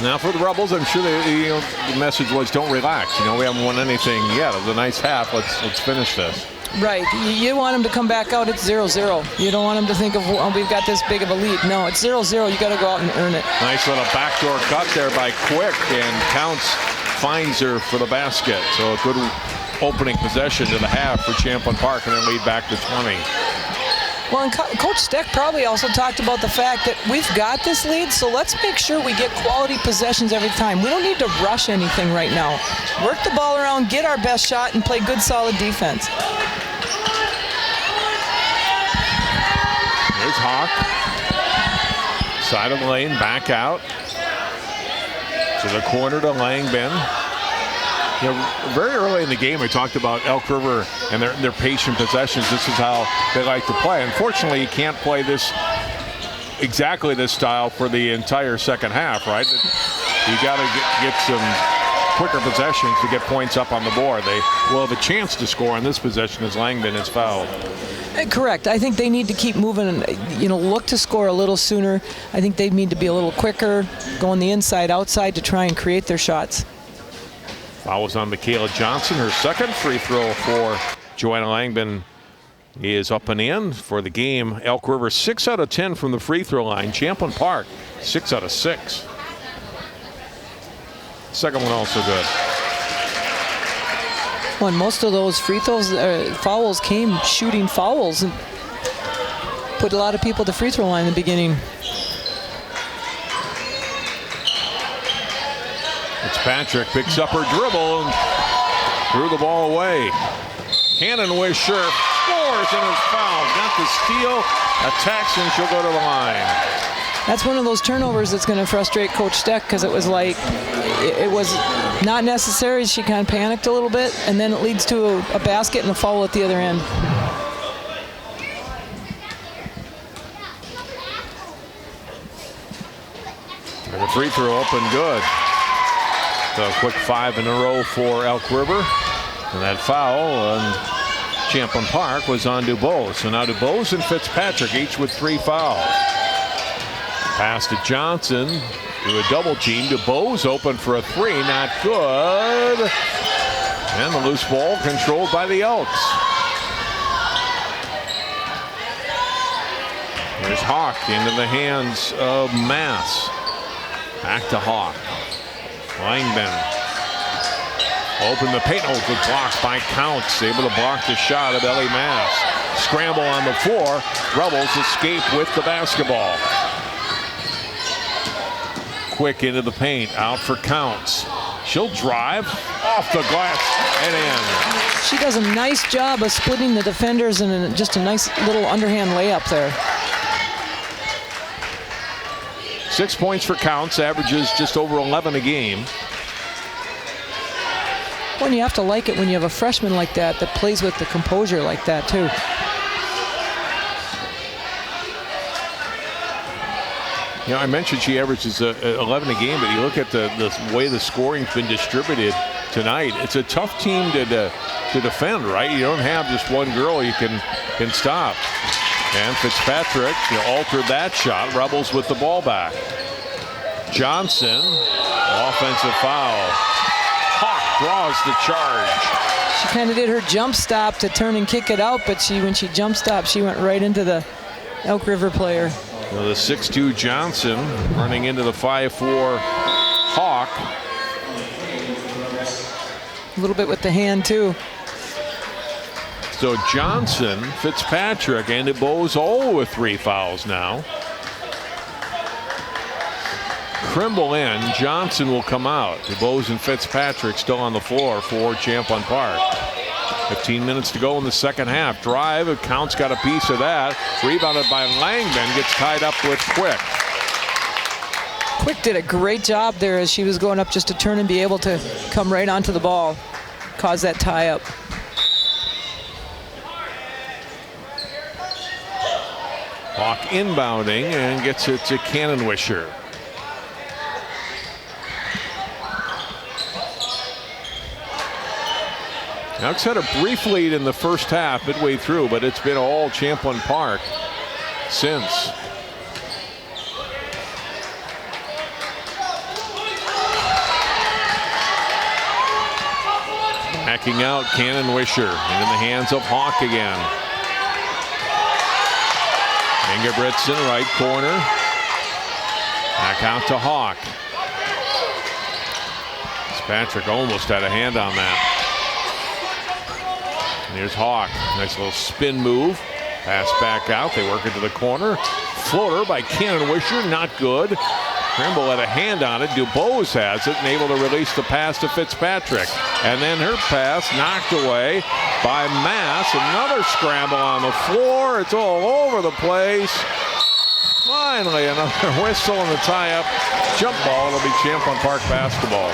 Now for the Rebels, I'm sure the message was don't relax. We haven't won anything yet. It was a nice half. Let's finish this. Right. You want them to come back out. It's 0-0. You don't want them to think of, oh, we've got this big of a lead. No, it's 0-0. You got to go out and earn it. Nice little backdoor cut there by Quick, and Counts finds her for the basket. So a good opening possession to the half for Champlin Park, and then lead back to 20. Well, and Coach Steck probably also talked about the fact that we've got this lead, so let's make sure we get quality possessions every time. We don't need to rush anything right now. Work the ball around, get our best shot, and play good, solid defense. Here's Hawk. Side of the lane, back out. To the corner to Langbin. Very early in the game, we talked about Elk River and their patient possessions. This is how they like to play. Unfortunately, you can't play exactly this style for the entire second half, right? You got to get some quicker possessions to get points up on the board. They will have a chance to score on this possession as Langdon is fouled. Correct. I think they need to keep moving and, look to score a little sooner. I think they need to be a little quicker, go on the inside, outside to try and create their shots. Foul was on Michaela Johnson. Her second free throw for Joanna Langdon is up and in for the game. Elk River 6 out of 10 from the free throw line. Champlin Park 6 out of 6. Second one also good. Well, and most of those free throws, fouls came shooting fouls and put a lot of people at the free throw line in the beginning. Fitzpatrick picks up her dribble and threw the ball away. Cannonwisher scores and is fouled. Got the steal, attacks, and she'll go to the line. That's one of those turnovers that's going to frustrate Coach Steck, because it was like, it was not necessary. She kind of panicked a little bit, and then it leads to a basket and a foul at the other end. And the free throw up and good. So a quick 5 in a row for Elk River. And that foul on Champlin Park was on DuBose. So now DuBose and Fitzpatrick each with 3 fouls. Pass to Johnson. Do a double team. DuBose open for a 3. Not good. And the loose ball controlled by the Elks. There's Hawk into the hands of Mass. Back to Hawk. Langdon. Open the paint. Oh, good block by Counts. Able to block the shot of Ellie Mass. Scramble on the floor. Rebels escape with the basketball. Quick into the paint. Out for Counts. She'll drive off the glass and in. She does a nice job of splitting the defenders, and just a nice little underhand layup there. 6 points for Counts, averages just over 11 a game. Well, you have to like it when you have a freshman like that plays with the composure like that too. I mentioned she averages 11 a game, but you look at the way the scoring's been distributed tonight. It's a tough team to defend, right? You don't have just one girl you can stop. And Fitzpatrick altered that shot. Rebels with the ball back. Johnson, offensive foul. Hawk draws the charge. She kind of did her jump stop to turn and kick it out, but when she jump stopped, she went right into the Elk River player. The 6'2 Johnson running into the 5'4 Hawk. A little bit with the hand too. So Johnson, Fitzpatrick, and DuBose all with 3 fouls now. Crimble in, Johnson will come out. DuBose and Fitzpatrick still on the floor for Champlin Park. 15 minutes to go in the second half. Drive, Counts got a piece of that. Rebounded by Langdon, gets tied up with Quick. Quick did a great job there as she was going up just to turn and be able to come right onto the ball. Cause that tie up. Hawk inbounding and gets it to Cannonwisher. Elks had a brief lead in the first half midway through, but it's been all Champlin Park since. Backing out Cannonwisher and in the hands of Hawk again. Ingebrigtsen, right corner. Back out to Hawk. Fitzpatrick almost had a hand on that. And here's Hawk. Nice little spin move. Pass back out. They work into the corner. Floater by Cannonwisher, not good. Trimble had a hand on it. DuBose has it and able to release the pass to Fitzpatrick. And then her pass knocked away by Mass. Another scramble on the floor. It's all over the place. Finally, another whistle and the tie-up. Jump ball. It'll be Champlin Park basketball.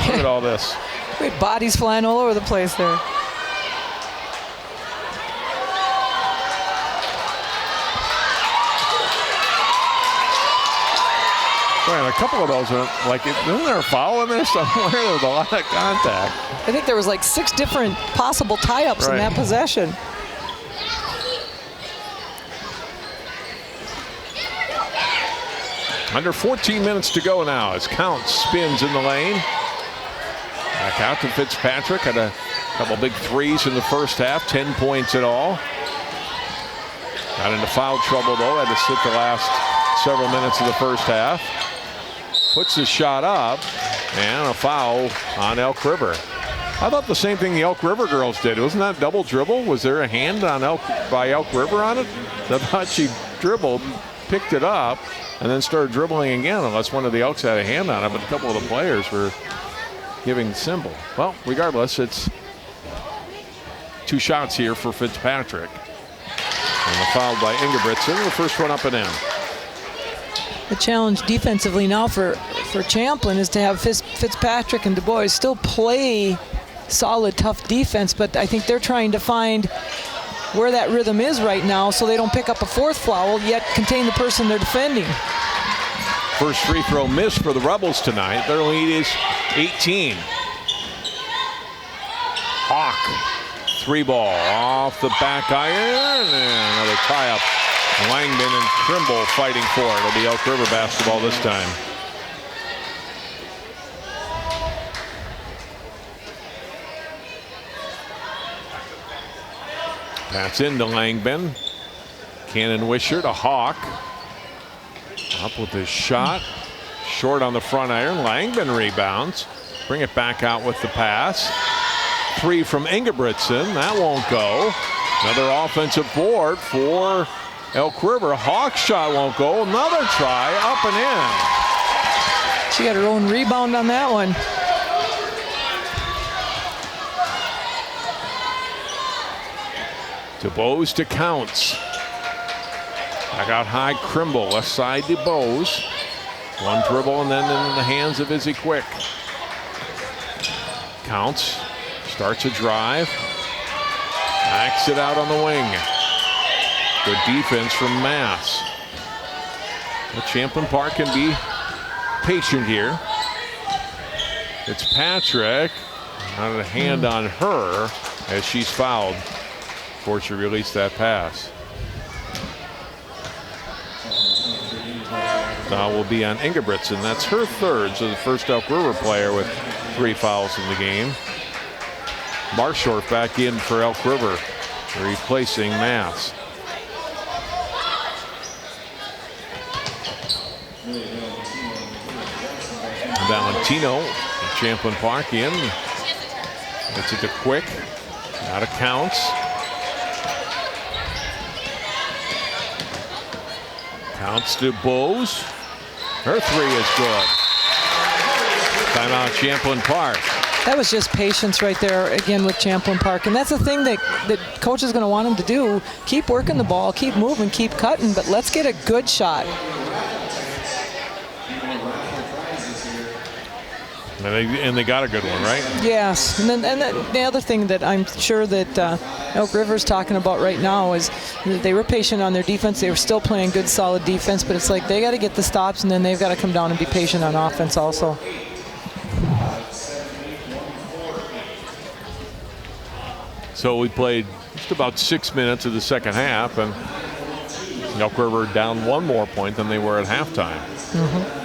Look at all this. Great bodies flying all over the place there. Man, a couple of those are like, isn't there a foul in there somewhere? There was a lot of contact. I think there was like 6 different possible tie-ups in that possession. Under 14 minutes to go now as Counts spins in the lane. Back out to Fitzpatrick. Had a couple big threes in the first half, 10 points in all. Got into foul trouble though, had to sit the last several minutes of the first half. Puts his shot up, and a foul on Elk River. I thought the same thing the Elk River girls did. Wasn't that double dribble? Was there a hand on by Elk River on it? I thought she dribbled, picked it up, and then started dribbling again, unless one of the Elks had a hand on it, but a couple of the players were giving the symbol. Well, regardless, it's 2 shots here for Fitzpatrick. And the foul by Ingebrigtsen, the first one up and in. The challenge defensively now for Champlin is to have Fitzpatrick and Du Bois still play solid, tough defense, but I think they're trying to find where that rhythm is right now so they don't pick up a 4th foul, yet contain the person they're defending. First free throw missed for the Rebels tonight. Their lead is 18. Hawk, 3-ball off the back iron, and another tie-up. Langman and Trimble fighting for it. It'll be Elk River basketball this time. That's into Langman. Cannon Wisher to Hawk. Up with his shot. Short on the front iron. Langman rebounds. Bring it back out with the pass. 3 from Ingebrigtsen. That won't go. Another offensive board for Elk River. Hawk's shot won't go. Another try, up and in. She got her own rebound on that one. DeBose to Counts. Back out high, Crimble. Left side, DeBose. One dribble and then in the hands of Izzy Quick. Counts. Starts a drive. Backs it out on the wing. Good defense from Mass. But Champlin Park can be patient here. It's Patrick. Not a hand on her as she's fouled before she released that pass. Foul will be on Ingebrigtsen. That's her 3rd, so the first Elk River player with 3 fouls in the game. Marshorf back in for Elk River, replacing Mass. Valentino, Champlin Park in. Gets it to Quick. Out of Counts. Counts to Bose. Her 3 is good. Timeout Champlin Park. That was just patience right there again with Champlin Park. And that's the thing that coach is going to want them to do. Keep working the ball, keep moving, keep cutting, but let's get a good shot. And they got a good one, right? Yes, and then the other thing that I'm sure that Elk River's talking about right now is that they were patient on their defense. They were still playing good, solid defense, but it's like they got to get the stops, and then they've got to come down and be patient on offense also. So we played just about 6 minutes of the second half, and Elk River down 1 more point than they were at halftime. Mm-hmm.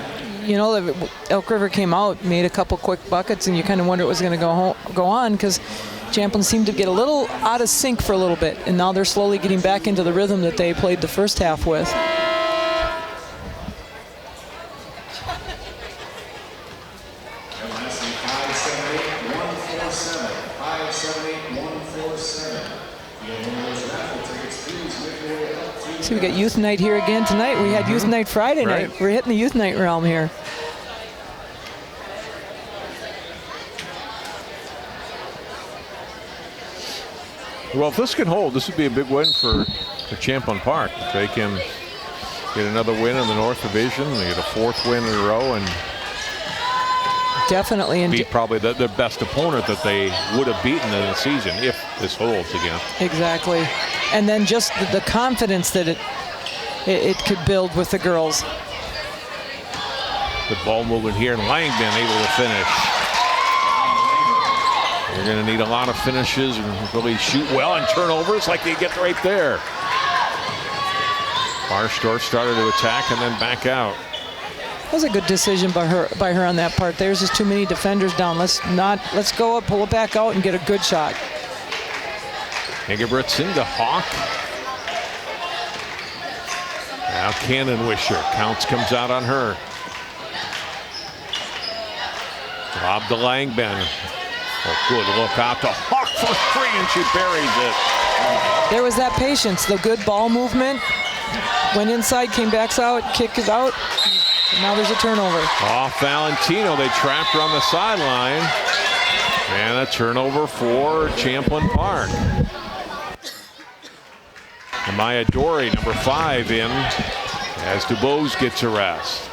You know, Elk River came out, made a couple quick buckets, and you kind of wonder what was going to go on because Champlin seemed to get a little out of sync for a little bit, and now they're slowly getting back into the rhythm that they played the first half with. So we got youth night here again tonight. We had youth night Friday night. We're hitting the youth night realm here. Well, if this can hold, this would be a big win for Champlin Park. If they can get another win in the North Division, they get a 4th win in a row, and Definitely. And beat probably the best opponent that they would have beaten in the season if this holds again. Exactly. And then just the confidence that it could build with the girls. Good ball movement here, and Langdon able to finish. You're going to need a lot of finishes and really shoot well, and turnovers like they get right there. Barstorff started to attack and then back out. That was a good decision by her on that part. There's just too many defenders down. Let's go up, pull it back out, and get a good shot. Ingebrigtsen to Hawk. Now Cannonwisher. Counts comes out on her. Lob to Langben. Oh, good look out to Hawk for three, and she buries it. There was that patience, the good ball movement. Went inside, came back out, kicked it out. And now there's a turnover. Off Valentino. They trapped her on the sideline. And a turnover for Champlin Park. Amaya Dory, number 5, in as DuBose gets a rest.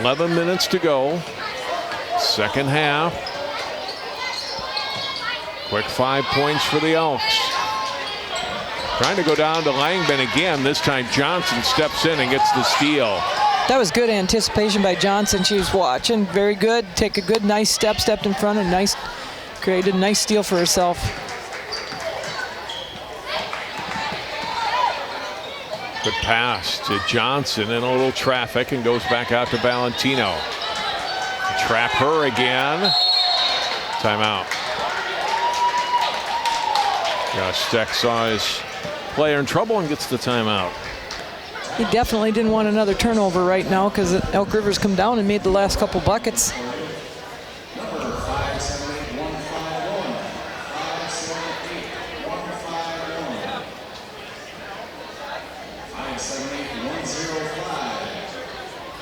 11 minutes to go. Second half. Quick 5 points for the Elks. Trying to go down to Langben again. This time Johnson steps in and gets the steal. That was good anticipation by Johnson. She was watching. Very good. Take a good, nice step. Stepped in front and created a nice steal for herself. Good pass to Johnson in a little traffic and goes back out to Valentino. Trap her again. Timeout. Steck saw his player in trouble and gets the timeout. He definitely didn't want another turnover right now because Elk River's come down and made the last couple buckets.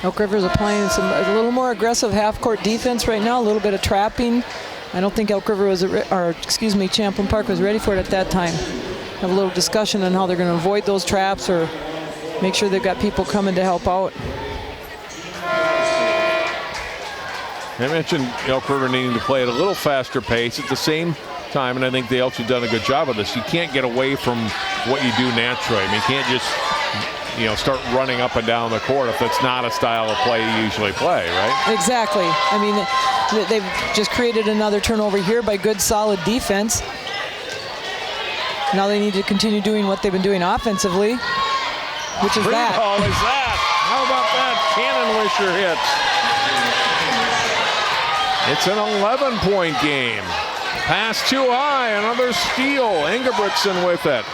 Elk River's applying a little more aggressive half-court defense right now, a little bit of trapping. I don't think Elk River Champlin Park was ready for it at that time. Have a little discussion on how they're going to avoid those traps or make sure they've got people coming to help out. I mentioned Elk River needing to play at a little faster pace at the same time, and I think the Elks have done a good job of this. You can't get away from what you do naturally. I mean, you can't just start running up and down the court if that's not a style of play you usually play, right? Exactly. I mean, they've just created another turnover here by good, solid defense. Now they need to continue doing what they've been doing offensively, which is that. Ball is that. How about that? Cannonwisher hits. It's an 11-point game. Pass too high. Another steal. Ingebrigtsen with it.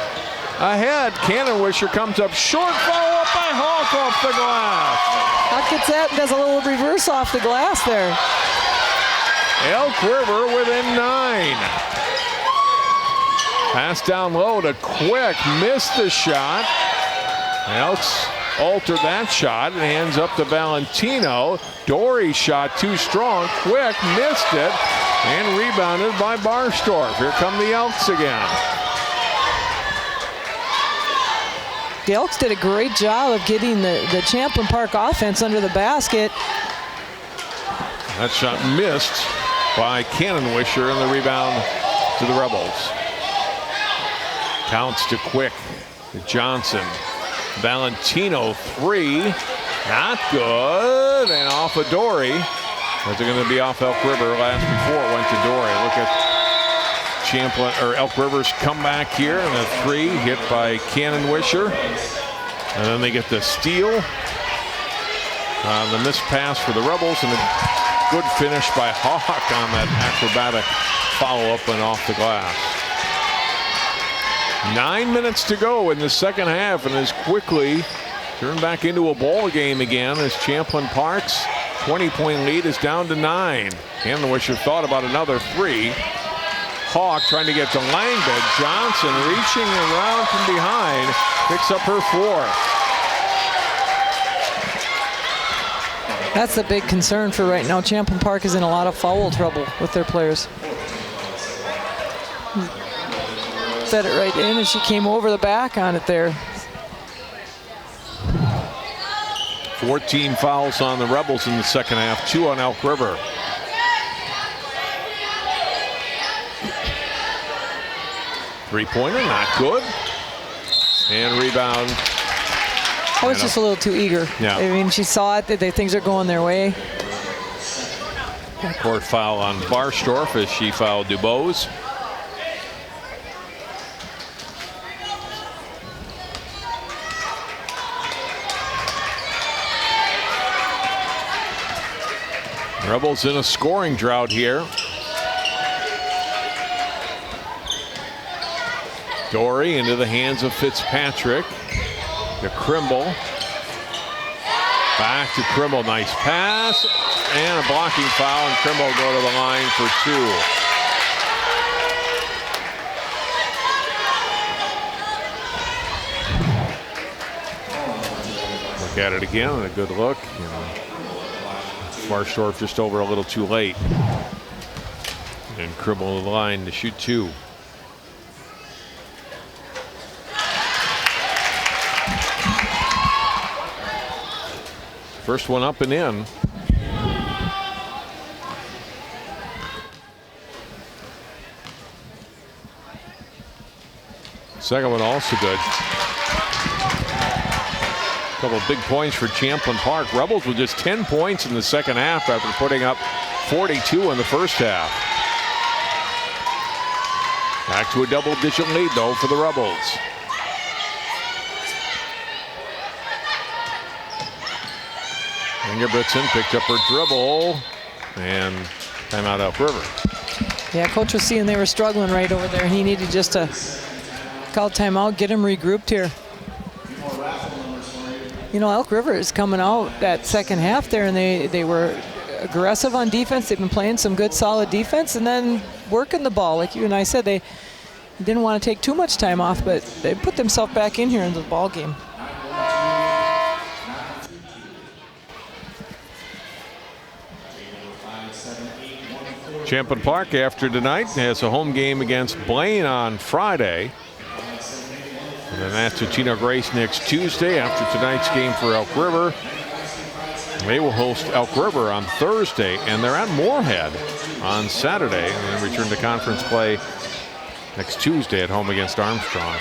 Ahead, Cannonwisher comes up short, follow up by Hawk off the glass. Hawk gets that and does a little reverse off the glass there. Elk River within 9. Pass down low to Quick, missed the shot. Elks altered that shot and hands up to Valentino. Dory's shot too strong, Quick missed it and rebounded by Barstorff. Here come the Elks again. The Elks did a great job of getting the Champlin Park offense under the basket. That shot missed by Cannonwisher, and the rebound to the Rebels. Counts to Quick, to Johnson. Valentino 3, not good, and off of Dory. But they're going to be off Elk River last before it went to Dory. Look at Champlin or Elk River's comeback here, and a 3 hit by Cannonwisher. And then they get the steal. The missed pass for the Rebels, and a good finish by Hawk on that acrobatic follow-up and off the glass. 9 minutes to go in the second half, and as quickly turned back into a ball game again as Champlin Park's 20-point lead is down to 9. Cannonwisher thought about another 3. Hawk trying to get to Langdon. Johnson reaching around from behind, picks up her 4th. That's the big concern for right now. Champlin Park is in a lot of foul trouble with their players. Fed it right in, and she came over the back on it there. 14 fouls on the Rebels in the second half, 2 on Elk River. Three-pointer, not good. And rebound. I was just a little too eager. Yeah. I mean, she saw it, that things are going their way. Court foul on Barstorff as she fouled DuBose. Rebels in a scoring drought here. Dory into the hands of Fitzpatrick. To Krimble. Back to Krimble. Nice pass. And a blocking foul, and Krimble go to the line for 2. Look at it again, and a good look. Barstorff just over a little too late. And Krimble to the line to shoot 2. First one up and in. Second one also good. A couple of big points for Champlin Park. Rebels with just 10 points in the second half after putting up 42 in the first half. Back to a double-digit lead, though, for the Rebels. Ingebrigtsen picked up her dribble, and timeout Elk River. Yeah, coach was seeing they were struggling right over there. He needed just to call timeout, get him regrouped here. You know, Elk River is coming out that second half there, and they were aggressive on defense. They've been playing some good, solid defense, and then working the ball. Like you and I said, they didn't want to take too much time off, but they put themselves back in here into the ball game. Champlin Park, after tonight, has a home game against Blaine on Friday. And then that's Tino Grace next Tuesday after tonight's game for Elk River. They will host Elk River on Thursday, and they're at Moorhead on Saturday, and then return to conference play next Tuesday at home against Armstrong.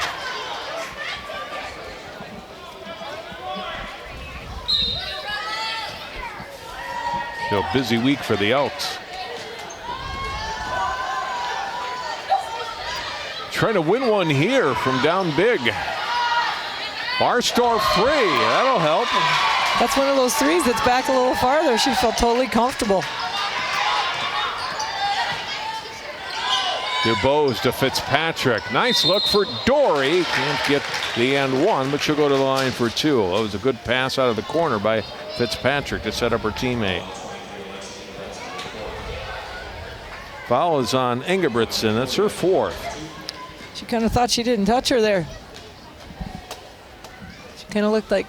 So a busy week for the Elks. Trying to win one here from down big. Barstorff 3, that'll help. That's one of those threes that's back a little farther. She felt totally comfortable. DuBose to Fitzpatrick. Nice look for Dory. Can't get the end one, but she'll go to the line for 2. That was a good pass out of the corner by Fitzpatrick to set up her teammate. Foul is on Ingebrigtsen. That's her 4th. She kind of thought she didn't touch her there. She kind of looked like.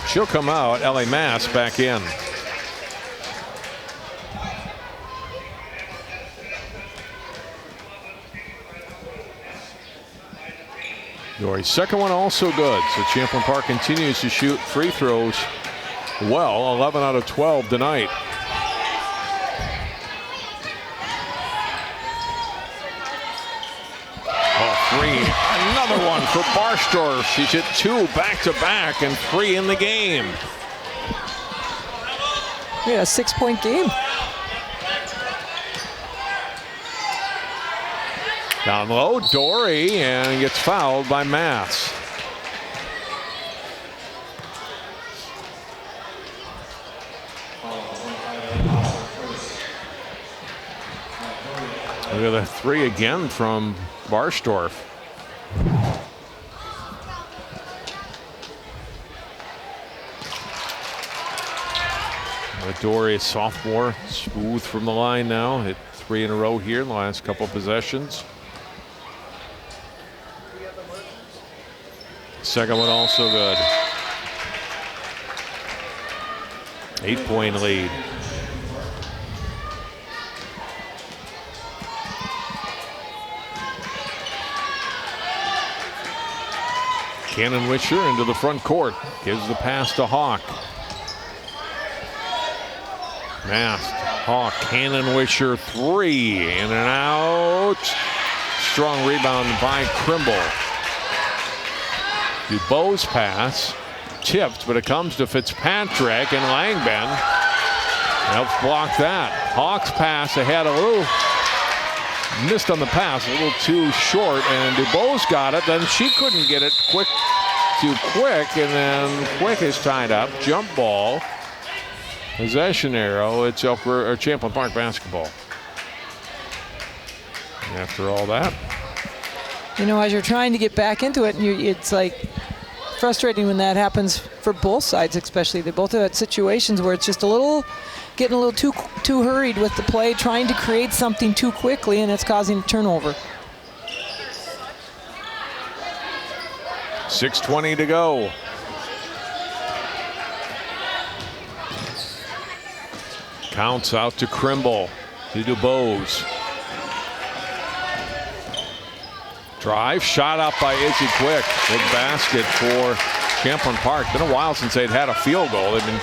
She'll come out. Ellie Mass back in. Dory's second one also good. So Champlin Park continues to shoot free throws well, 11 out of 12 tonight. Another one for Barstorff. She's hit 2 back-to-back and 3 in the game. Yeah, a 6-point game. Down low, Dory, and gets fouled by Mass. Look at the 3 again from Barstorff. Dory, a sophomore, smooth from the line now. Hit 3 in a row here in the last couple of possessions. Second one also good. 8-point lead. Cannon Wisher into the front court. Gives the pass to Hawk. Mast, Hawk, Cannon Wisher, 3, in and out. Strong rebound by Krimble. DuBois pass, tipped, but it comes to Fitzpatrick, and Langben helps block that. Hawk's pass ahead, a little missed on the pass, a little too short, and DuBois got it. Then she couldn't get it too quick, and then Quick is tied up. Jump ball. Possession arrow. It's Champlin Park basketball. And after all that, you know, as you're trying to get back into it, and it's like frustrating when that happens for both sides, especially. They both have had situations where it's just getting a little too hurried with the play, trying to create something too quickly, and it's causing a turnover. 6:20 to go. Counts out to Krimble, to DuBois. Drive, shot up by Izzy Quick. Big basket for Champlin Park. Been a while since they'd had a field goal. They've been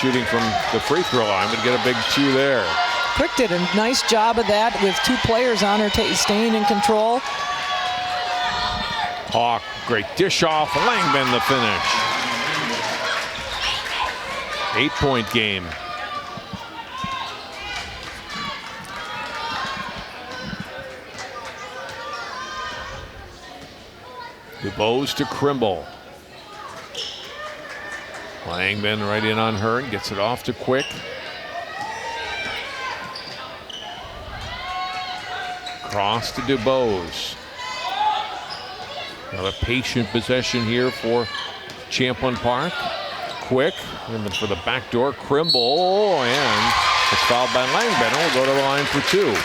shooting from the free throw line, but get a big 2 there. Quick did a nice job of that with 2 players on her, staying in control. Hawk, great dish off. Langben the finish. 8-point game. DuBois to Krimble. Langben right in on her and gets it off to Quick. Cross to DuBois. Another patient possession here for Champlin Park. Quick, and then for the backdoor, Krimble, and it's fouled by Langben. Will go to the line for 2.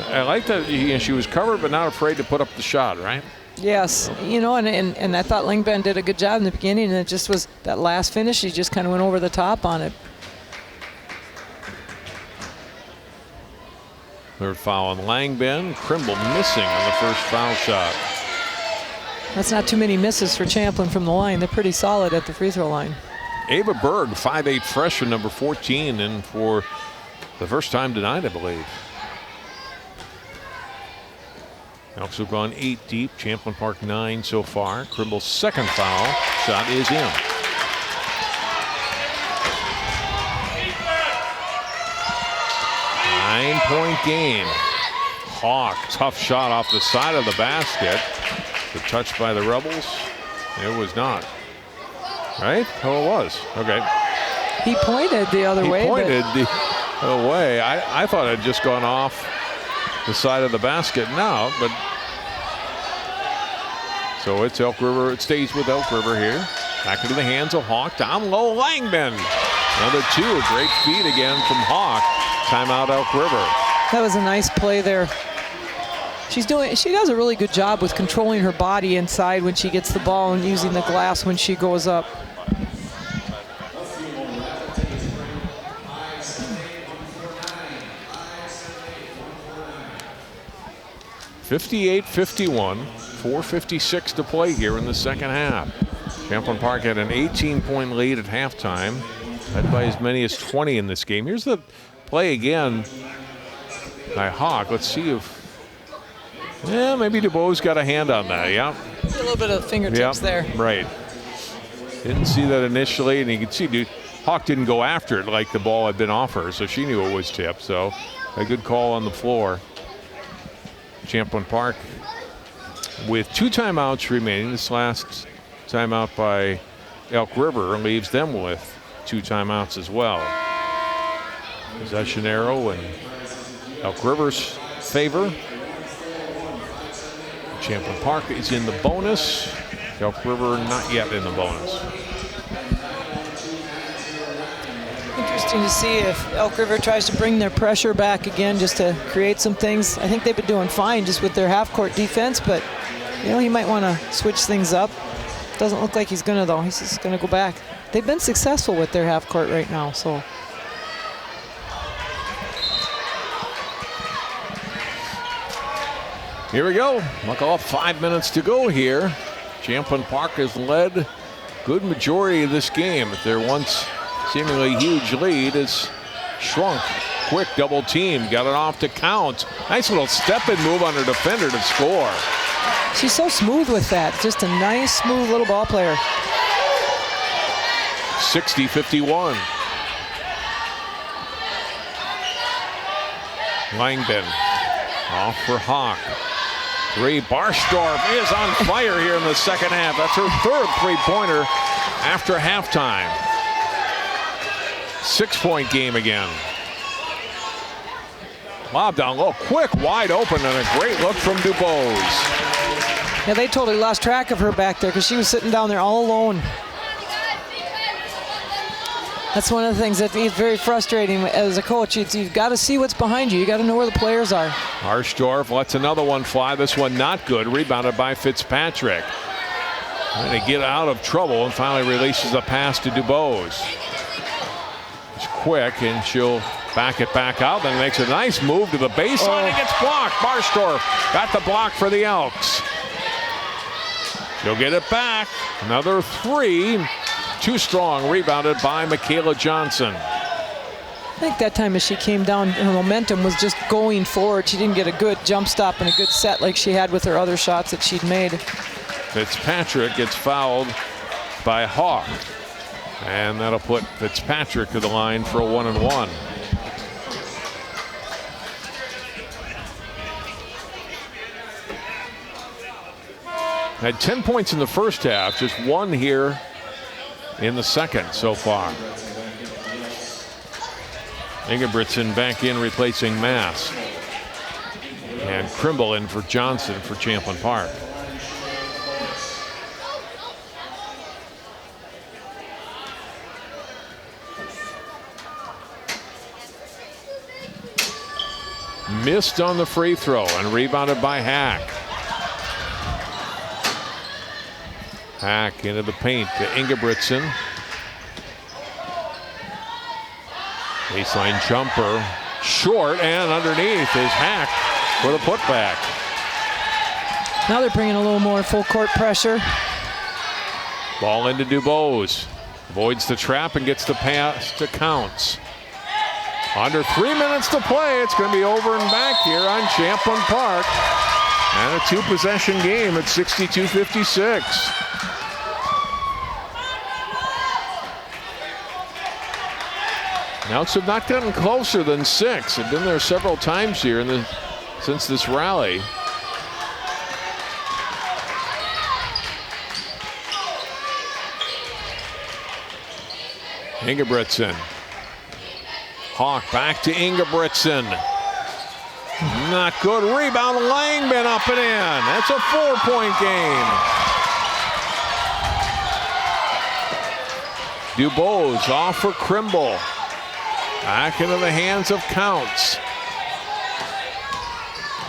I like that she was covered but not afraid to put up the shot, right? Yes, you know, and I thought Langben did a good job in the beginning, and it just was that last finish, he just kind of went over the top on it. Third foul on Langben. Krimble missing on the first foul shot. That's not too many misses for Champlin from the line. They're pretty solid at the free throw line. Ava Berg, 5'8" freshman, number 14, and for the first time tonight, I believe. Elks have gone 8 deep. Champlin Park 9 so far. Krimble's second foul shot is in. Nine-point game. Hawk, tough shot off the side of the basket. The touch by the Rebels. It was not. Right? Oh, it was. Okay. He pointed the other way. He pointed the other way. I thought it had just gone off the side of the basket now, but so it's Elk River. It stays with Elk River here. Back into the hands of Hawk. Down low, Langben. Another 2. Great feed again from Hawk. Timeout, Elk River. That was a nice play there. She does a really good job with controlling her body inside when she gets the ball and using the glass when she goes up. (58-51). 4:56 to play here in the second half. Champlin Park had an 18-point lead at halftime, led by as many as 20 in this game. Here's the play again by Hawk. Let's see if, maybe DuBois got a hand on that. Yeah, a little bit of fingertips there. Right. Didn't see that initially, and you can see Hawk didn't go after it like the ball had been off her, so she knew it was tipped. So a good call on the floor. Champlin Park with 2 timeouts remaining. This last timeout by Elk River leaves them with 2 timeouts as well. Possession arrow in Elk River's favor. Champlin Park is in the bonus. Elk River not yet in the bonus. Interesting to see if Elk River tries to bring their pressure back again just to create some things. I think they've been doing fine just with their half-court defense, but he might want to switch things up. Doesn't look like he's going to, though. He's just going to go back. They've been successful with their half-court right now, so. Here we go. Look off, 5 minutes to go here. Champlin Park has led good majority of this game. Their once seemingly huge lead has shrunk. Quick double team, got it off to Count. Nice little step-in move on her defender to score. She's so smooth with that. Just a nice, smooth little ball player. 60-51. Langdon off for Hawk. 3. Barstorff is on fire here in the second half. That's her third three-pointer after halftime. 6-point game again. Lob down low, quick, wide open, and a great look from DuBose. Yeah, they totally lost track of her back there because she was sitting down there all alone. That's one of the things that is very frustrating as a coach. You've got to see what's behind you. You got to know where the players are. Barstorff lets another one fly. This one not good. Rebounded by Fitzpatrick. Trying to get out of trouble and finally releases a pass to DuBose. It's quick and she'll back it back out. Then makes a nice move to the baseline and gets blocked. Barstorff got the block for the Elks. She'll get it back. Another 3. Too strong, rebounded by Michaela Johnson. I think that time as she came down, her momentum was just going forward. She didn't get a good jump stop and a good set like she had with her other shots that she'd made. Fitzpatrick gets fouled by Hawk. And that'll put Fitzpatrick to the line for a 1-and-1. Had 10 points in the first half, just 1 here in the second so far. Ingebrigtsen back in replacing Mass. And Krimble in for Johnson for Champlin Park. Missed on the free throw and rebounded by Hack. Hack into the paint to Ingebrigtsen. Baseline jumper, short, and underneath is Hack for the putback. Now they're bringing a little more full court pressure. Ball into DuBose. Avoids the trap and gets the pass to Counts. Under 3 minutes to play. It's going to be over and back here on Champlin Park. And a 2-possession game at 62-56. Elks have not gotten closer than 6. They've been there several times here since this rally. Ingebrigtsen. Hawk back to Ingebrigtsen. Not good. Rebound. Langman up and in. That's a 4-point game. DuBose off for Krimble. Back into the hands of Counts.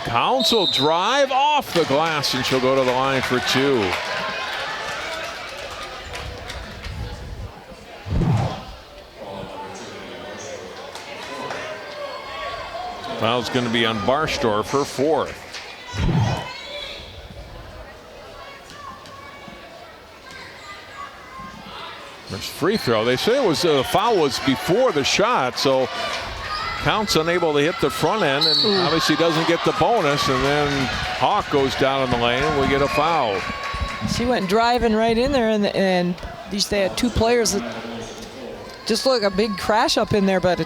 Counts will drive off the glass and she'll go to the line for 2. Foul's going to be on Barstorff for 4th. There's free throw. They say it was the foul was before the shot, so Counts unable to hit the front end and obviously doesn't get the bonus, and then Hawk goes down in the lane and we get a foul. She went driving right in there, and they had 2 players that just look a big crash up in there, but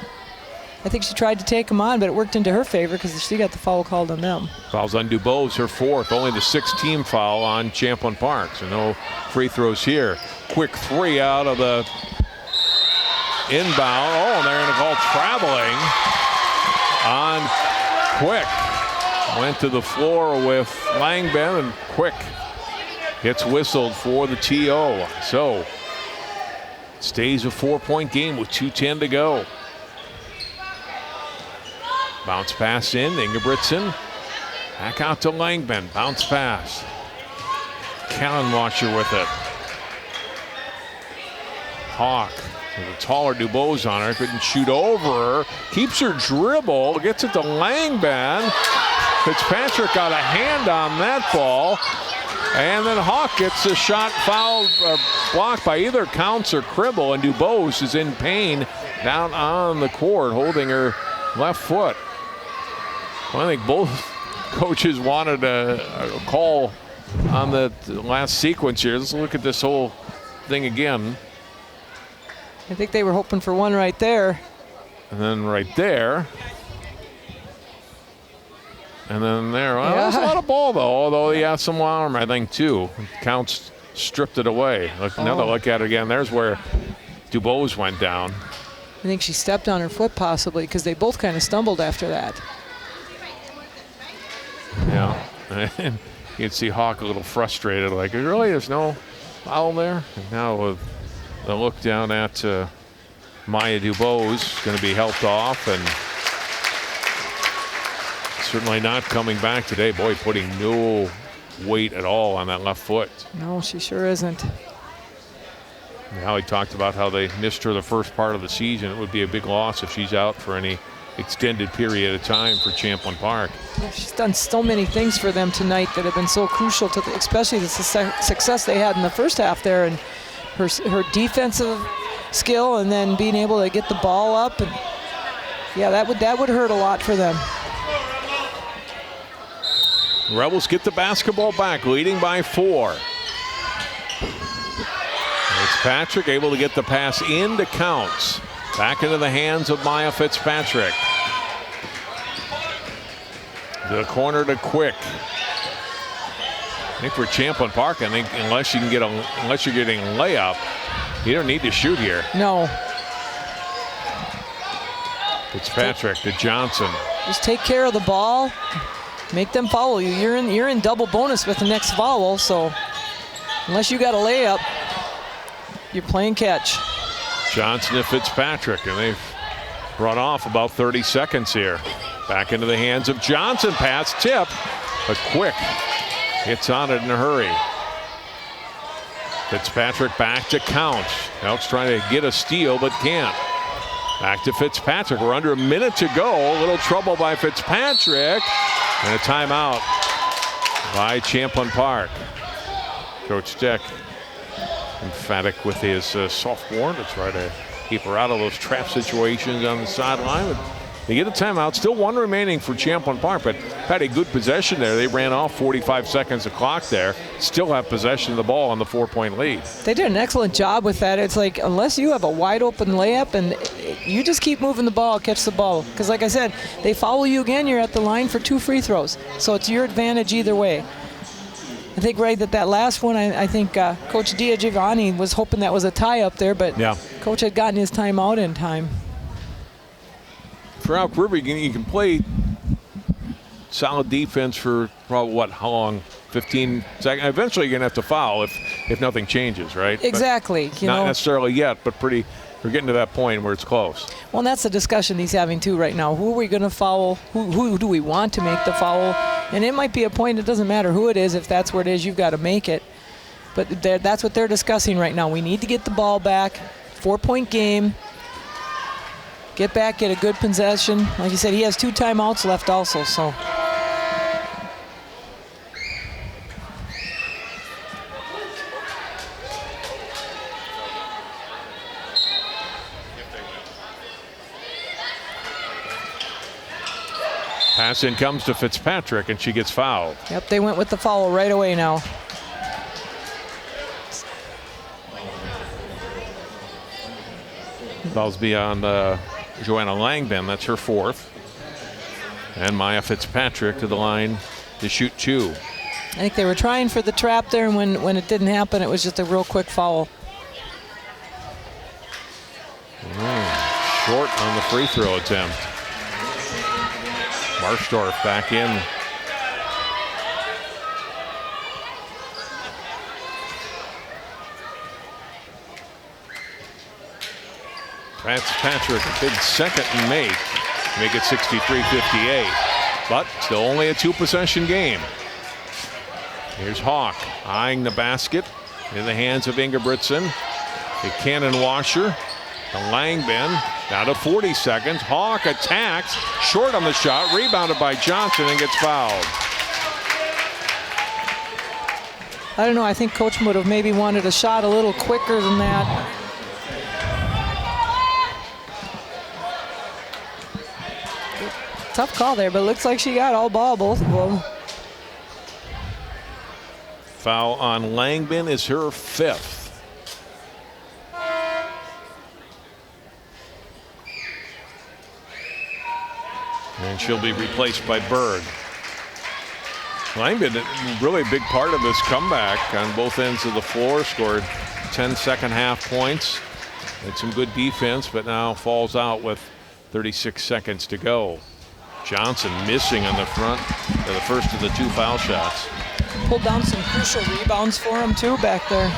I think she tried to take them on, but it worked into her favor because she got the foul called on them. Fouls on DuBose, her 4th, only the 6th team foul on Champlin Park, so no free throws here. Quick 3 out of the inbound. Oh, and they're going to call traveling on Quick. Went to the floor with Langben, and Quick gets whistled for the TO. So stays a 4-point game with 2:10 to go. Bounce pass in, Ingebrigtsen. Back out to Langben. Bounce pass. Kallenwasser with it. Hawk with a taller DuBose on her. Couldn't shoot over her. Keeps her dribble. Gets it to Langben. Fitzpatrick got a hand on that ball. And then Hawk gets a shot fouled, blocked by either Counts or Cribble, and Dubose is in pain down on the court, holding her left foot. Well, I think both coaches wanted a call on the last sequence here. Let's look at this whole thing again. I think they were hoping for one right there. And then right there. And then there. Well, that was a lot of ball, though, although he had some arm, I think, too. Counts stripped it away. Another look at it again. There's where Dubose went down. I think she stepped on her foot, possibly, because they both kind of stumbled after that. Yeah. And you'd see Hawk a little frustrated, like, really? There's no foul there? And now with the look down at Maya Dubose, going to be helped off, and certainly not coming back today. Boy, putting no weight at all on that left foot. No, she sure isn't. Now he talked about how they missed her the first part of the season. It would be a big loss if she's out for any extended period of time for Champlin Park. Yeah, she's done so many things for them tonight that have been so crucial to especially the success they had in the first half there, and her defensive skill, and then being able to get the ball up, and yeah, that would hurt a lot for them. Rebels get the basketball back, leading by 4. Fitzpatrick able to get the pass into Counts. Back into the hands of Maya Fitzpatrick. The corner to Quick. I think for Champlin Park, I think unless you're getting a layup, you don't need to shoot here. No. Fitzpatrick to Johnson. Just take care of the ball. Make them follow you. You're in double bonus with the next foul, so unless you got a layup, you're playing catch. Johnson to Fitzpatrick, and they've run off about 30 seconds here. Back into the hands of Johnson. Pass tip, but Quick gets on it in a hurry. Fitzpatrick back to Counts. Elks trying to get a steal, but can't. Back to Fitzpatrick. We're under a minute to go. A little trouble by Fitzpatrick. And a timeout by Champlin Park. Coach Deck emphatic with his sophomore to try to keep her out of those trap situations on the sideline. They get a timeout. Still one remaining for Champlin Park, but had a good possession there. They ran off 45 seconds of clock there. Still have possession of the ball on the 4-point lead. They did an excellent job with that. It's like, unless you have a wide open layup and you just keep moving the ball, catch the ball. Because like I said, they follow you again, you're at the line for 2 free throws. So it's your advantage either way. I think right that last one, I think Coach Giovanni was hoping that was a tie up there, but yeah. Coach had gotten his timeout in time. For Elk River, you can play solid defense for probably, how long? 15 seconds. Eventually, you're going to have to foul if nothing changes, right? Exactly. Not necessarily yet, but we're getting to that point where it's close. Well, and that's the discussion he's having too right now. Who are we going to foul? Who do we want to make the foul? And it might be a point. It doesn't matter who it is. If that's where it is, you've got to make it. But that's what they're discussing right now. We need to get the ball back. 4-point game. Get back, get a good possession. Like you said, he has 2 timeouts left also, so. Pass in comes to Fitzpatrick, and she gets fouled. Yep, they went with the foul right away now. Foul's beyond Joanna Langdon. That's her 4th. And Maya Fitzpatrick to the line to shoot 2. I think they were trying for the trap there, and when it didn't happen, it was just a real quick foul. Short on the free throw attempt. Marsdorf back in. Fitzpatrick, a big second and make it 63-58. But still only a 2-possession game. Here's Hawk eyeing the basket in the hands of Ingebrigtsen. A cannon washer. Langbin down to 40 seconds. Hawk attacks, short on the shot, rebounded by Johnson and gets fouled. I don't know, I think Coach would have maybe wanted a shot a little quicker than that. Tough call there, but it looks like she got all ball, both of them. Foul on Langbin is her 5th. And she'll be replaced by Berg. Langbin, really a big part of this comeback on both ends of the floor, scored 10 second half points. Had some good defense, but now falls out with 36 seconds to go. Johnson missing on the front of the first of the 2 foul shots. Pulled down some crucial rebounds for him too back there.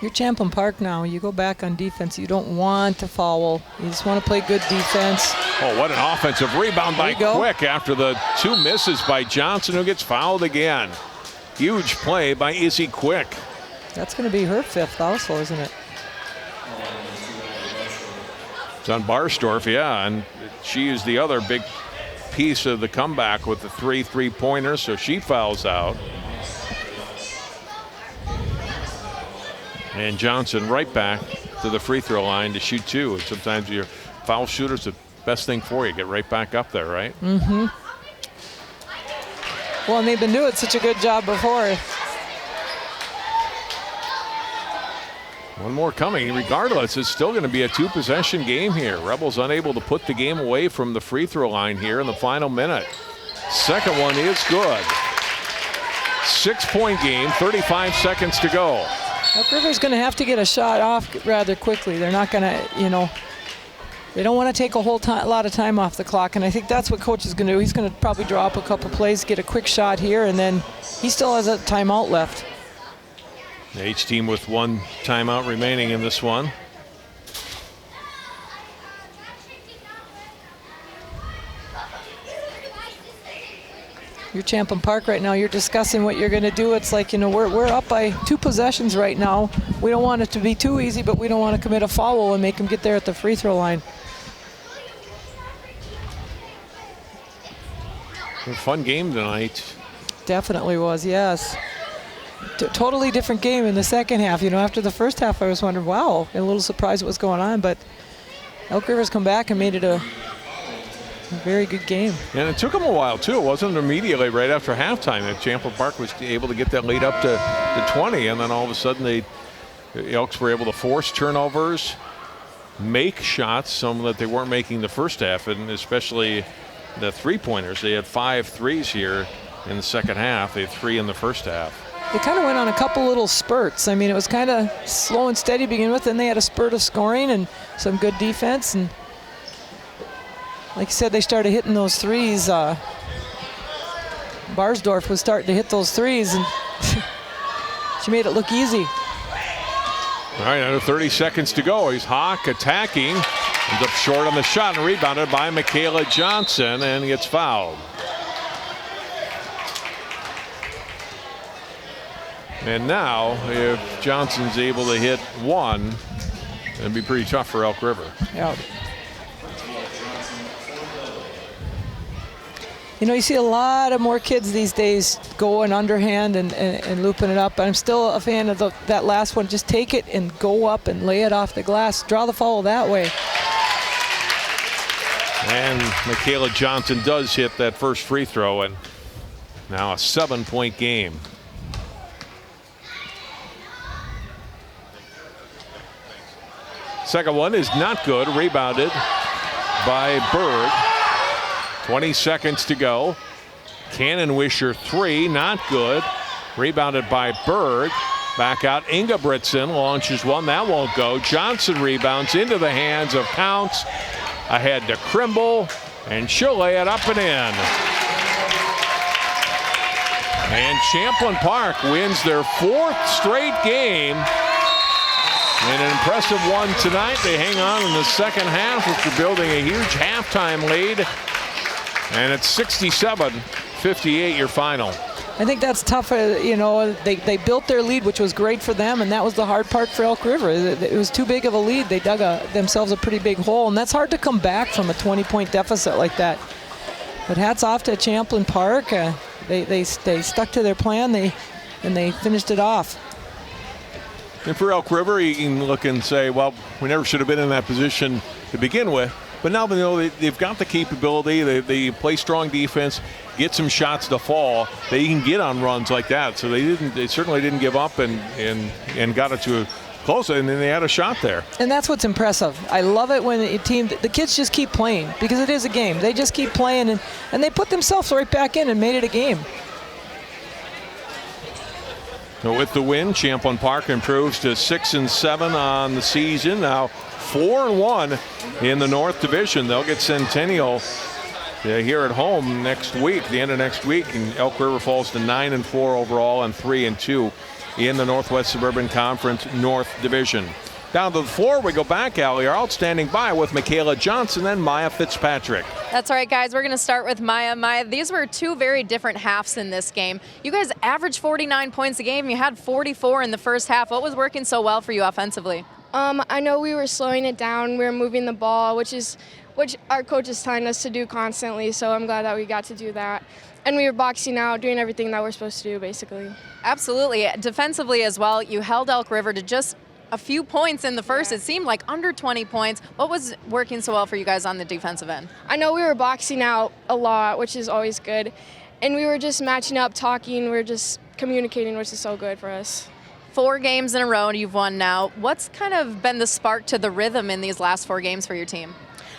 You're Champlin Park now. You go back on defense. You don't want to foul. You just want to play good defense. Oh, what an offensive rebound by Quick after the 2 misses by Johnson, who gets fouled again. Huge play by Izzy Quick. That's going to be her 5th also, isn't it? It's on Barsdorf, yeah, and she is the other big piece of the comeback with the 3 3-pointers, so she fouls out. And Johnson right back to the free throw line to shoot 2. And sometimes your foul shooter's the best thing for you. Get right back up there, right? Mm-hmm. Well, and they've been doing such a good job before. One more coming. Regardless, it's still going to be a 2-possession game here. Rebels unable to put the game away from the free throw line here in the final minute. Second one is good. 6-point game, 35 seconds to go. Elk River's going to have to get a shot off rather quickly. They're not going to, you know, they don't want to take a lot of time off the clock, and I think that's what Coach is going to do. He's going to probably draw up a couple plays, get a quick shot here, and then he still has a timeout left. Each team with 1 timeout remaining in this one. You're Champlin Park right now. You're discussing what you're going to do. It's like, you know, we're up by 2 possessions right now. We don't want it to be too easy, but we don't want to commit a foul and make them get there at the free throw line. A fun game tonight. Definitely was, yes. Totally different game in the second half. You know, after the first half, I was wondering, wow, a little surprised what was going on, but Elk River's come back and made it a very good game. And it took them a while, too. It wasn't immediately right after halftime that Champlin Park was able to get that lead up to 20, and then all of a sudden the Elks were able to force turnovers, make shots, some that they weren't making the first half, and especially the 3-pointers. They had 5 threes here in the second half. They had 3 in the first half. They kind of went on a couple little spurts. I mean, it was kind of slow and steady to begin with, then they had a spurt of scoring and some good defense, and like you said, they started hitting those threes. Barsdorf was starting to hit those threes, and she made it look easy. All right, under 30 seconds to go. He's Hawk attacking. Ends up short on the shot and rebounded by Michaela Johnson and gets fouled. And now, if Johnson's able to hit 1, it'd be pretty tough for Elk River. Yeah. You know, you see a lot of more kids these days going underhand and looping it up. But I'm still a fan of that last one. Just take it and go up and lay it off the glass. Draw the foul that way. And Michaela Johnson does hit that first free throw, and now a 7-point game. Second one is not good. Rebounded by Berg. 20 seconds to go. Cannonwisher 3, not good. Rebounded by Berg. Back out, Ingebrigtsen launches 1, that won't go. Johnson rebounds into the hands of Counts. Ahead to Krimble, and she'll lay it up and in. And Champlin Park wins their 4th straight game. And an impressive one tonight. They hang on in the second half after building a huge halftime lead. And it's 67-58 your final. I think that's tough. They built their lead, which was great for them, and that was the hard part for Elk River. It was too big of a lead. They dug themselves a pretty big hole, and that's hard to come back from a 20-point deficit like that. But hats off to Champlin Park. They stuck to their plan, and they finished it off. And for Elk River, you can look and say, well, we never should have been in that position to begin with. But now they know they've got the capability. They play strong defense, get some shots to fall. They can get on runs like that. So they certainly didn't give up and got it to close, and then they had a shot there. And that's what's impressive. I love it when the kids just keep playing, because it is a game. They just keep playing, and they put themselves right back in and made it a game. So with the win, Champlin Park improves to 6-7 on the season. Now 4-1 in the North Division. They'll get Centennial here at home next week, the end of next week, and Elk River falls to 9-4 overall and 3-2 in the Northwest Suburban Conference North Division. Down to the floor we go back. Allie Arlt standing by with Michaela Johnson and Maya Fitzpatrick. That's right, guys. We're going to start with Maya. Maya, these were two very different halves in this game. You guys averaged 49 points a game. You had 44 in the first half. What was working so well for you offensively? I know we were slowing it down. We were moving the ball, which our coach is telling us to do constantly, so I'm glad that we got to do that. And we were boxing out, doing everything that we're supposed to do, basically. Absolutely. Defensively as well, you held Elk River to just a few points in the first. It seemed like under 20 points. What was working so well for you guys on the defensive end? I know we were boxing out a lot, which is always good. And we were just matching up, talking. We were just communicating, which is so good for us. 4 games in a row you've won now. What's kind of been the spark to the rhythm in these last 4 games for your team?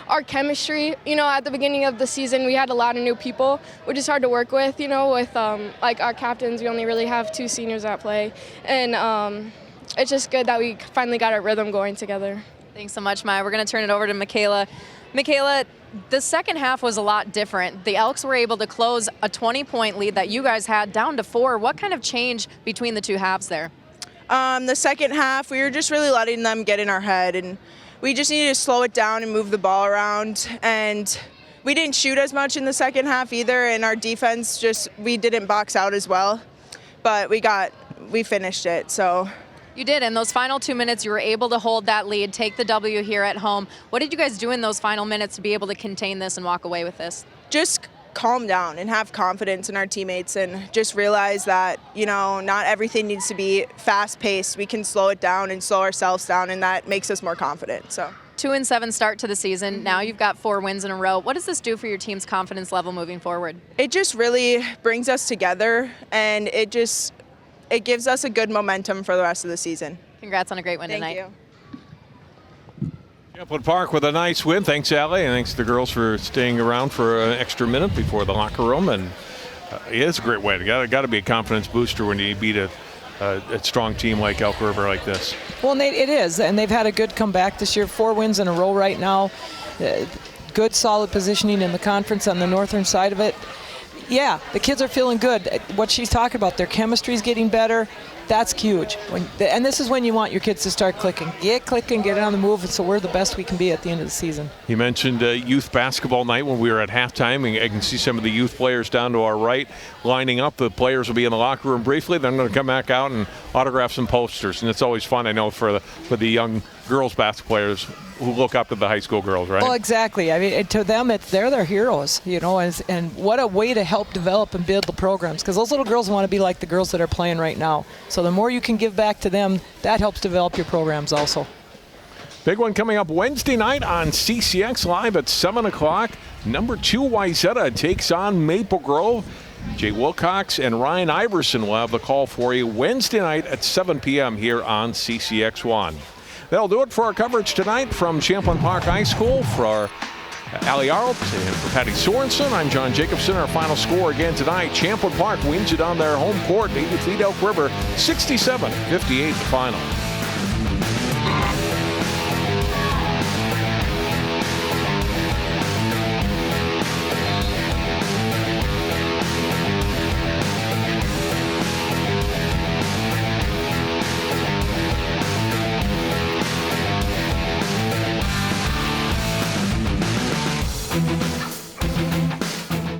Our chemistry. At the beginning of the season, we had a lot of new people, which is hard to work with, with like our captains. We only really have 2 seniors that play. And it's just good that we finally got our rhythm going together. Thanks so much, Maya. We're going to turn it over to Michaela. Michaela, the second half was a lot different. The Elks were able to close a 20-point lead that you guys had down to 4. What kind of change between the 2 halves there? The second half, we were just really letting them get in our head, and we just needed to slow it down and move the ball around. And we didn't shoot as much in the second half either, and our defense we didn't box out as well. But we finished it, so. You did. In those final 2 minutes, you were able to hold that lead, take the W here at home. What did you guys do in those final minutes to be able to contain this and walk away with this? Just calm down and have confidence in our teammates, and just realize that, not everything needs to be fast-paced. We can slow it down and slow ourselves down, and that makes us more confident. So 2-7 start to the season. Now you've got 4 wins in a row. What does this do for your team's confidence level moving forward? It just really brings us together, and it gives us a good momentum for the rest of the season. Congrats on a great win tonight. Thank you. Champlin Park with a nice win. Thanks, Allie, and thanks to the girls for staying around for an extra minute before the locker room. And it's a great win. Got to be a confidence booster when you beat a strong team like Elk River like this. Well, it is, and they've had a good comeback this year. 4 wins in a row right now. Good, solid positioning in the conference on the northern side of it. Yeah, the kids are feeling good. What she's talking about, their chemistry's getting better. That's huge. And this is when you want your kids to start clicking. Get clicking, get it on the move, so we're the best we can be at the end of the season. You mentioned youth basketball night when we were at halftime. And I can see some of the youth players down to our right lining up. The players will be in the locker room briefly. They're going to come back out and autograph some posters. And it's always fun, I know, for the young girls basketball players who look up to the high school girls, right? Well, exactly. I mean, to them, they're their heroes, and what a way to help develop and build the programs, because those little girls want to be like the girls that are playing right now. So the more you can give back to them, that helps develop your programs also. Big one coming up Wednesday night on CCX Live at 7 o'clock. Number 2 Wayzata takes on Maple Grove. Jay Wilcox and Ryan Iverson will have the call for you Wednesday night at 7 p.m. here on CCX1. That'll do it for our coverage tonight from Champlin Park High School. For Allie Arlt and for Patty Sorensen, I'm John Jacobson. Our final score again tonight, Champlin Park wins it on their home court. They defeat Elk River 67-58 the final.